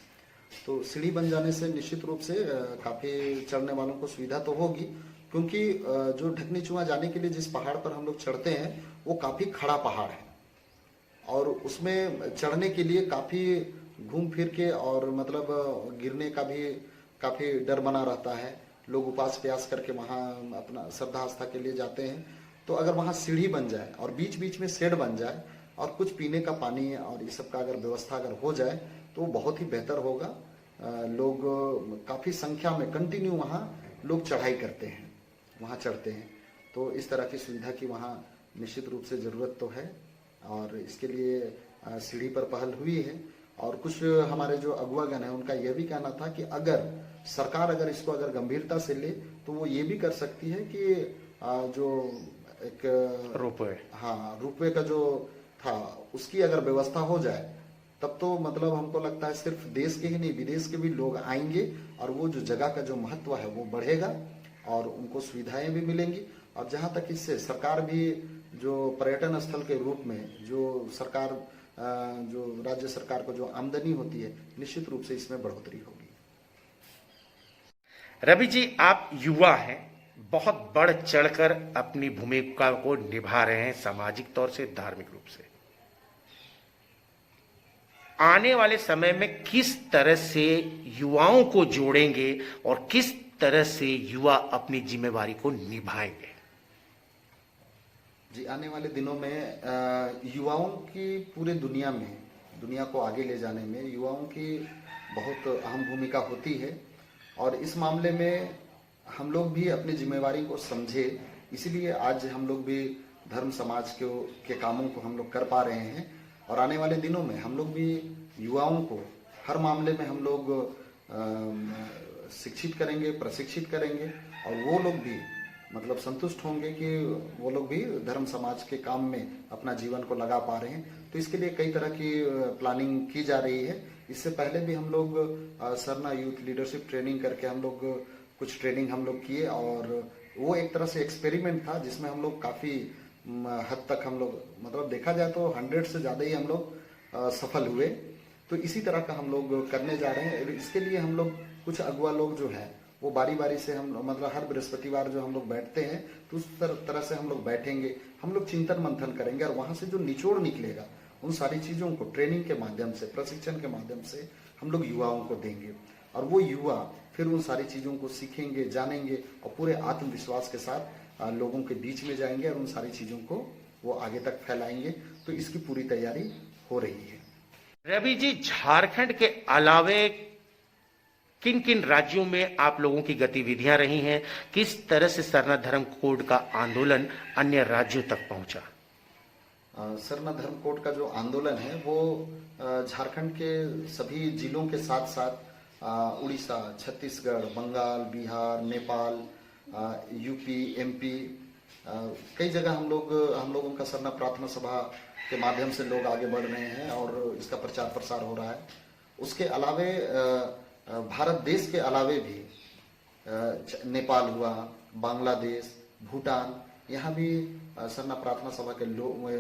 तो सीढ़ी बन जाने से निश्चित रूप से काफ़ी चढ़ने वालों को सुविधा तो होगी क्योंकि जो ढकनी चुआ जाने के लिए जिस पहाड़ पर हम लोग चढ़ते हैं वो काफ़ी खड़ा पहाड़ है और उसमें चढ़ने के लिए काफ़ी घूम फिर के और मतलब गिरने का भी काफ़ी डर बना रहता है। लोग उपास प्यास करके वहाँ अपना श्रद्धा आस्था के लिए जाते हैं। तो अगर वहाँ सीढ़ी बन जाए और बीच बीच में शेड बन जाए और कुछ पीने का पानी और ये सब का अगर व्यवस्था अगर हो जाए तो बहुत ही बेहतर होगा। लोग काफ़ी संख्या में कंटिन्यू वहाँ लोग चढ़ाई करते हैं, वहाँ चढ़ते हैं। तो इस तरह की सुविधा की वहाँ निश्चित रूप से ज़रूरत तो है और इसके लिए सीढ़ी पर पहल हुई है। और कुछ हमारे जो अगुवागण है उनका यह भी कहना था कि अगर सरकार अगर इसको अगर गंभीरता से ले तो वो ये भी कर सकती है कि जो एक रोपवे, हाँ, रोपवे का जो था उसकी अगर व्यवस्था हो जाए तब तो मतलब हमको लगता है सिर्फ देश के ही नहीं विदेश के भी लोग आएंगे और वो जो जगह का जो महत्व है वो बढ़ेगा और उनको सुविधाएं भी मिलेंगी। और जहां तक इससे सरकार भी जो पर्यटन स्थल के रूप में जो सरकार जो राज्य सरकार को जो आमदनी होती है निश्चित रूप से इसमें बढ़ोतरी होगी। रवि जी, आप युवा हैं, बहुत बढ़ चढ़कर अपनी भूमिका को निभा रहे हैं, सामाजिक तौर से, धार्मिक रूप से। आने वाले समय में किस तरह से युवाओं को जोड़ेंगे और किस तरह से युवा अपनी जिम्मेवारी को निभाएंगे? जी, आने वाले दिनों में युवाओं की पूरे दुनिया को आगे ले जाने में युवाओं की बहुत अहम भूमिका होती है और इस मामले में हम लोग भी अपनी जिम्मेवारी को समझे, इसीलिए आज हम लोग भी धर्म समाज के कामों को हम लोग कर पा रहे हैं। और आने वाले दिनों में हम लोग भी युवाओं को हर मामले में हम लोग शिक्षित करेंगे, प्रशिक्षित करेंगे और वो लोग भी मतलब संतुष्ट होंगे कि वो लोग भी धर्म समाज के काम में अपना जीवन को लगा पा रहे हैं। तो इसके लिए कई तरह की प्लानिंग की जा रही है। इससे पहले भी हम लोग सरना यूथ लीडरशिप ट्रेनिंग करके हम लोग कुछ ट्रेनिंग हम लोग किए और वो एक तरह से एक्सपेरिमेंट था जिसमें हम लोग काफी हद तक हम लोग मतलब देखा जाए तो 100 से ज्यादा ही हम लोग सफल हुए। तो इसी तरह का हम लोग करने जा रहे हैं। इसके लिए हम लोग कुछ अगुआ लोग जो है वो बारी बारी से हम मतलब हर बृहस्पतिवार जो हम लोग बैठते हैं तो उस तरह से हम लोग बैठेंगे, हम लोग चिंतन मंथन करेंगे और वहां से जो निचोड़ निकलेगा उन सारी चीजों को ट्रेनिंग के माध्यम से, प्रशिक्षण के माध्यम से हम लोग युवाओं को देंगे और वो युवा फिर उन सारी चीजों को सीखेंगे, जानेंगे और पूरे आत्मविश्वास के साथ लोगों के बीच में जाएंगे और उन सारी चीजों को वो आगे तक फैलाएंगे। तो इसकी पूरी तैयारी हो रही है। रवि जी, झारखंड के अलावे किन किन राज्यों में आप लोगों की गतिविधियां रही हैं? किस तरह से सरना धर्म कोड का आंदोलन अन्य राज्यों तक पहुंचा? सरना धर्म कोड का जो आंदोलन है वो झारखंड के सभी जिलों के साथ साथ उड़ीसा, छत्तीसगढ़, बंगाल, बिहार, नेपाल, यूपी, एमपी कई जगह हम लोगों का सरना प्रार्थना सभा के माध्यम से लोग आगे बढ़ रहे हैं और इसका प्रचार प्रसार हो रहा है। उसके अलावे भारत देश के अलावे भी नेपाल हुआ, बांग्लादेश, भूटान, यहाँ भी सरना प्रार्थना सभा के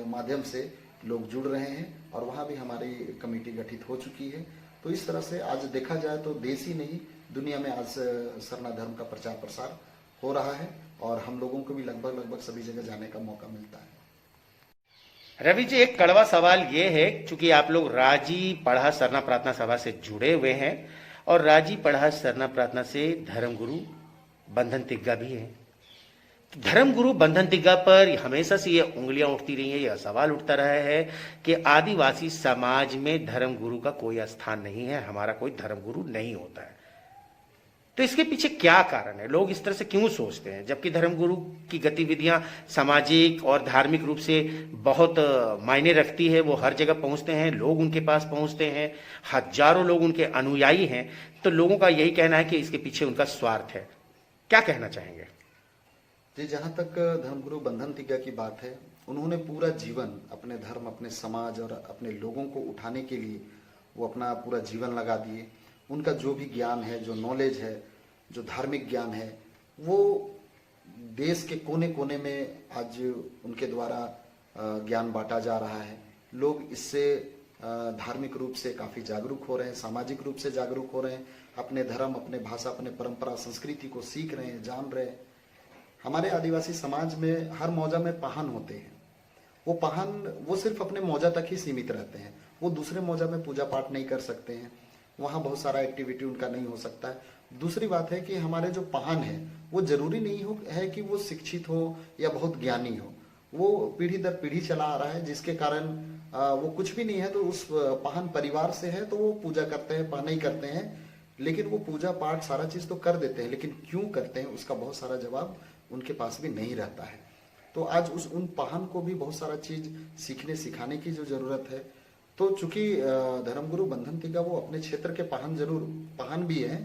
माध्यम से लोग जुड़ रहे हैं और वहाँ भी हमारी कमेटी गठित हो चुकी है। तो इस तरह से आज देखा जाए तो देश ही नहीं दुनिया में आज सरना धर्म का प्रचार प्रसार हो रहा है और हम लोगों को भी लगभग सभी जगह जाने का मौका मिलता है। रवि जी, एक कड़वा सवाल ये है, चूंकि आप लोग राजी पढ़ा सरना प्रार्थना सभा से जुड़े हुए हैं और राजी पढ़ा सरना प्रार्थना से धर्मगुरु बंधन तिग्गा भी है। धर्मगुरु बंधन तिग्गा पर हमेशा से ये उंगलियां उठती रही है, यह सवाल उठता रहा है कि आदिवासी समाज में धर्मगुरु का कोई स्थान नहीं है, हमारा कोई धर्मगुरु नहीं होता है। तो इसके पीछे क्या कारण है? लोग इस तरह से क्यों सोचते हैं, जबकि धर्मगुरु की गतिविधियां सामाजिक और धार्मिक रूप से बहुत मायने रखती है। वो हर जगह पहुंचते हैं, लोग उनके पास पहुंचते हैं, हजारों लोग उनके अनुयायी हैं। तो लोगों का यही कहना है कि इसके पीछे उनका स्वार्थ है। क्या कहना चाहेंगे जी? जहां तक धर्मगुरु बंधन तिग्गा की बात है, उन्होंने पूरा जीवन अपने धर्म, अपने समाज और अपने लोगों को उठाने के लिए वो अपना पूरा जीवन लगा दिए। उनका जो भी ज्ञान है, जो नॉलेज है, जो धार्मिक ज्ञान है, वो देश के कोने कोने में आज उनके द्वारा ज्ञान बांटा जा रहा है। लोग इससे धार्मिक रूप से काफी जागरूक हो रहे हैं, सामाजिक रूप से जागरूक हो रहे हैं, अपने धर्म, अपने भाषा, अपने परंपरा, संस्कृति को सीख रहे हैं, जान रहे हैं। हमारे आदिवासी समाज में हर मौजा में पाहन होते हैं। वो पाहन वो सिर्फ अपने मौजा तक ही सीमित रहते हैं, वो दूसरे मौजा में पूजा पाठ नहीं कर सकते हैं, वहाँ बहुत सारा एक्टिविटी उनका नहीं हो सकता है। दूसरी बात है कि हमारे जो पाहन है वो जरूरी नहीं है कि वो शिक्षित हो या बहुत ज्ञानी हो। वो पीढ़ी दर पीढ़ी चला आ रहा है, जिसके कारण वो कुछ भी नहीं है तो उस पाहन परिवार से है तो वो पूजा करते हैं, पाहन ही करते हैं, लेकिन वो पूजा पाठ सारा चीज तो कर देते हैं, लेकिन क्यों करते हैं उसका बहुत सारा जवाब उनके पास भी नहीं रहता है। तो आज उन पाहन को भी बहुत सारा चीज सीखने सिखाने की जो जरूरत है। तो चूंकि धर्मगुरु बंधन तिग्गा वो अपने क्षेत्र के पाहन भी हैं,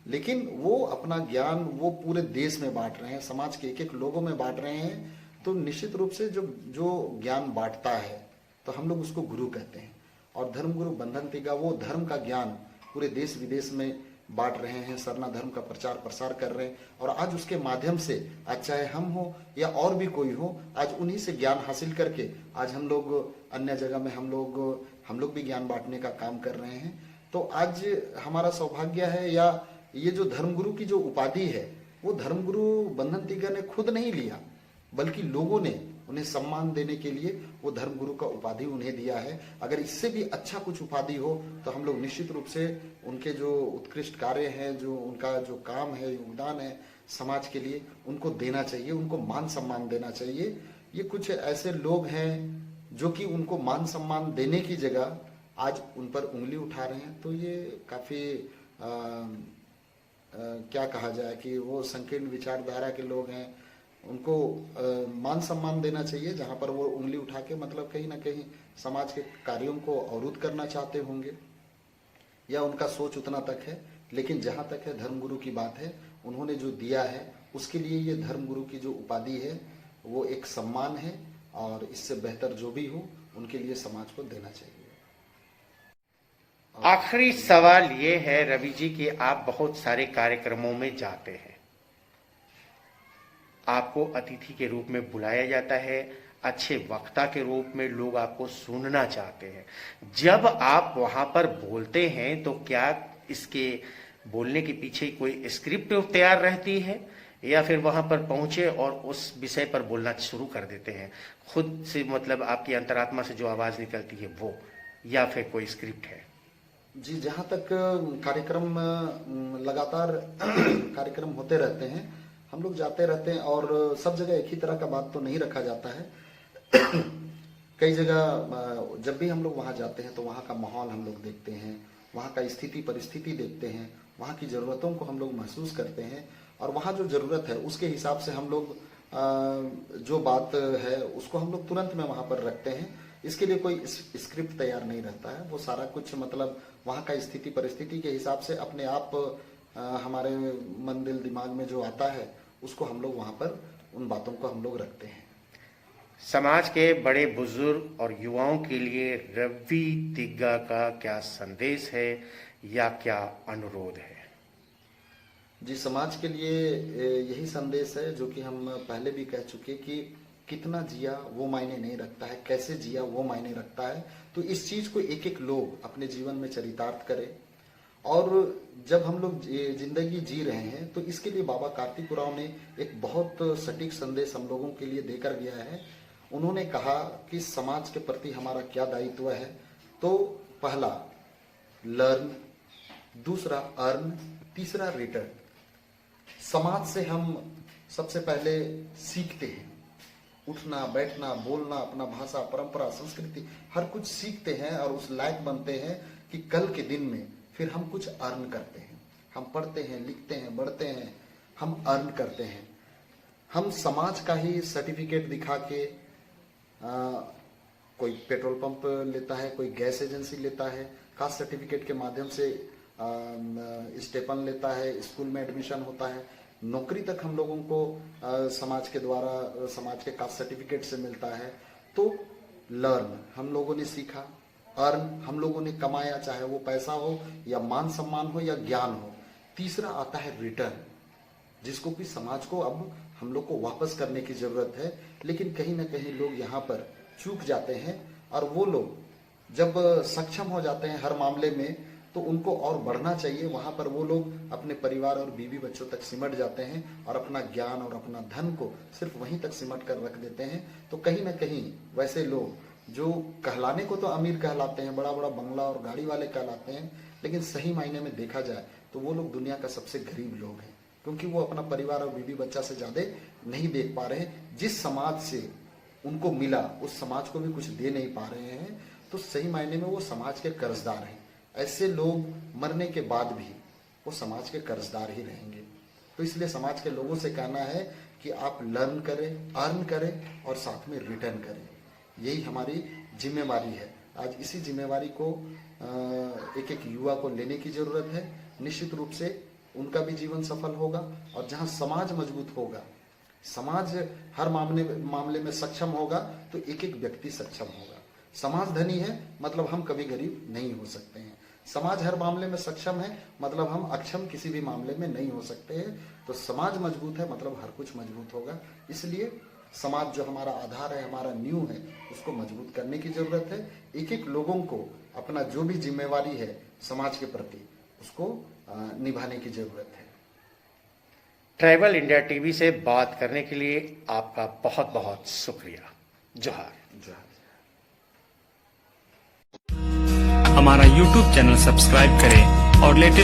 लेकिन वो अपना ज्ञान वो पूरे देश में बांट रहे हैं, समाज के एक एक लोगों में बांट रहे हैं। तो निश्चित रूप से जो ज्ञान बांटता है तो हम लोग उसको गुरु कहते हैं। और धर्मगुरु बंधन तिग्गा वो धर्म का ज्ञान पूरे देश विदेश में बांट रहे हैं, सरना धर्म का प्रचार प्रसार कर रहे हैं। और आज उसके माध्यम से आज चाहे हम हो या और भी कोई हो, आज उन्हीं से ज्ञान हासिल करके आज हम लोग अन्य जगह में हम लोग भी ज्ञान बांटने का काम कर रहे हैं। तो आज हमारा सौभाग्य है, या ये जो धर्मगुरु की जो उपाधि है वो धर्मगुरु बंधन तिग्गा ने खुद नहीं लिया, बल्कि लोगों ने उन्हें सम्मान देने के लिए वो धर्मगुरु का उपाधि उन्हें दिया है। अगर इससे भी अच्छा कुछ उपाधि हो तो हम लोग निश्चित रूप से उनके जो उत्कृष्ट कार्य हैं, जो उनका जो काम है, योगदान है समाज के लिए, उनको देना चाहिए, उनको मान सम्मान देना चाहिए। ये कुछ ऐसे लोग हैं जो कि उनको मान सम्मान देने की जगह आज उन पर उंगली उठा रहे हैं। तो ये काफी क्या कहा जाए कि वो संकीर्ण विचारधारा के लोग हैं, उनको मान सम्मान देना चाहिए। जहां पर वो उंगली उठा के मतलब कहीं ना कहीं समाज के कार्यों को अवरुद्ध करना चाहते होंगे, या उनका सोच उतना तक है। लेकिन जहां तक है धर्मगुरु की बात है, उन्होंने जो दिया है उसके लिए ये धर्मगुरु की जो उपाधि है वो एक सम्मान है, और इससे बेहतर जो भी हो उनके लिए समाज को देना चाहिए। आखिरी सवाल ये है रवि जी कि आप बहुत सारे कार्यक्रमों में जाते हैं, आपको अतिथि के रूप में बुलाया जाता है, अच्छे वक्ता के रूप में लोग आपको सुनना चाहते हैं। जब आप वहां पर बोलते हैं तो क्या इसके बोलने के पीछे कोई स्क्रिप्ट तैयार रहती है, या फिर वहां पर पहुंचे और उस विषय पर बोलना शुरू कर देते हैं खुद से, मतलब आपकी अंतरात्मा से जो आवाज निकलती है वो, या फिर कोई स्क्रिप्ट है? जी, जहाँ तक कार्यक्रम लगातार कार्यक्रम होते रहते हैं, हम लोग जाते रहते हैं, और सब जगह एक ही तरह का बात तो नहीं रखा जाता है। कई जगह जब भी हम लोग वहाँ जाते हैं तो वहाँ का माहौल हम लोग देखते हैं, वहाँ का स्थिति परिस्थिति देखते हैं, वहाँ की ज़रूरतों को हम लोग महसूस करते हैं, और वहाँ जो ज़रूरत है उसके हिसाब से हम लोग जो बात है उसको हम लोग तुरंत में वहाँ पर रखते हैं। इसके लिए कोई स्क्रिप्ट तैयार नहीं रहता है, वो सारा कुछ मतलब वहाँ का स्थिति परिस्थिति के हिसाब से अपने आप हमारे मन दिल दिमाग में जो आता है उसको हम लोग वहाँ पर उन बातों को हम लोग रखते हैं। समाज के बड़े बुजुर्ग और युवाओं के लिए रवि तिग्गा का क्या संदेश है या क्या अनुरोध है? जी, समाज के लिए यही संदेश है जो कि हम पहले भी कह चुके कि कितना जिया वो मायने नहीं रखता है, कैसे जिया वो मायने रखता है। तो इस चीज को एक एक लोग अपने जीवन में चरितार्थ करें, और जब हम लोग जिंदगी जी रहे हैं तो इसके लिए बाबा कार्तिक उरांव ने एक बहुत सटीक संदेश हम लोगों के लिए देकर गया है। उन्होंने कहा कि समाज के प्रति हमारा क्या दायित्व है। तो पहला लर्न, दूसरा अर्न, तीसरा रिटर्न। समाज से हम सबसे पहले सीखते हैं, उठना बैठना बोलना, अपना भाषा परंपरा संस्कृति हर कुछ सीखते हैं, और उस लायक बनते हैं कि कल के दिन में फिर हम कुछ अर्न करते हैं। हम पढ़ते हैं, लिखते हैं, बढ़ते हैं, हम अर्न करते हैं। हम समाज का ही सर्टिफिकेट दिखा के कोई पेट्रोल पंप लेता है, कोई गैस एजेंसी लेता है, कास्ट सर्टिफिकेट के माध्यम से स्टेपन लेता है, स्कूल में एडमिशन होता है, नौकरी तक हम लोगों को समाज के द्वारा समाज के कास्ट सर्टिफिकेट से मिलता है। तो लर्न हम लोगों ने सीखा, अर्न हम लोगों ने कमाया, चाहे वो पैसा हो या मान सम्मान हो या ज्ञान हो। तीसरा आता है रिटर्न, जिसको कि समाज को अब हम लोग को वापस करने की जरूरत है। लेकिन कहीं ना कहीं लोग यहाँ पर चूक जाते हैं, और वो लोग जब सक्षम हो जाते हैं हर मामले में तो उनको और बढ़ना चाहिए। वहां पर वो लोग अपने परिवार और बीवी बच्चों तक सिमट जाते हैं, और अपना ज्ञान और अपना धन को सिर्फ वहीं तक सिमट कर रख देते हैं। तो कहीं ना कहीं वैसे लोग जो कहलाने को तो अमीर कहलाते हैं, बड़ा बड़ा बंगला और गाड़ी वाले कहलाते हैं, लेकिन सही मायने में देखा जाए तो वो लोग दुनिया का सबसे गरीब लोग हैं, क्योंकि वो अपना परिवार और बीवी बच्चा से ज्यादा नहीं देख पा रहे हैं। जिस समाज से उनको मिला उस समाज को भी कुछ दे नहीं पा रहे हैं, तो सही मायने में वो समाज के कर्जदार हैं। ऐसे लोग मरने के बाद भी वो समाज के कर्जदार ही रहेंगे। तो इसलिए समाज के लोगों से कहना है कि आप लर्न करें, अर्न करें और साथ में रिटर्न करें। यही हमारी जिम्मेवारी है। आज इसी जिम्मेवारी को एक एक युवा को लेने की जरूरत है। निश्चित रूप से उनका भी जीवन सफल होगा, और जहां समाज मजबूत होगा, समाज हर मामले में सक्षम होगा, तो एक एक व्यक्ति सक्षम होगा। समाज धनी है मतलब हम कभी गरीब नहीं हो सकते हैं। समाज हर मामले में सक्षम है मतलब हम अक्षम किसी भी मामले में नहीं हो सकते हैं। तो समाज मजबूत है मतलब हर कुछ मजबूत होगा। इसलिए समाज जो हमारा आधार है, हमारा नींव है, उसको मजबूत करने की जरूरत है। एक एक लोगों को अपना जो भी जिम्मेवारी है समाज के प्रति उसको निभाने की जरूरत है। ट्राइबल इंडिया टीवी से बात करने के लिए आपका बहुत बहुत शुक्रिया। जोहार। हमारा YouTube चैनल सब्सक्राइब करें और लेटेस्ट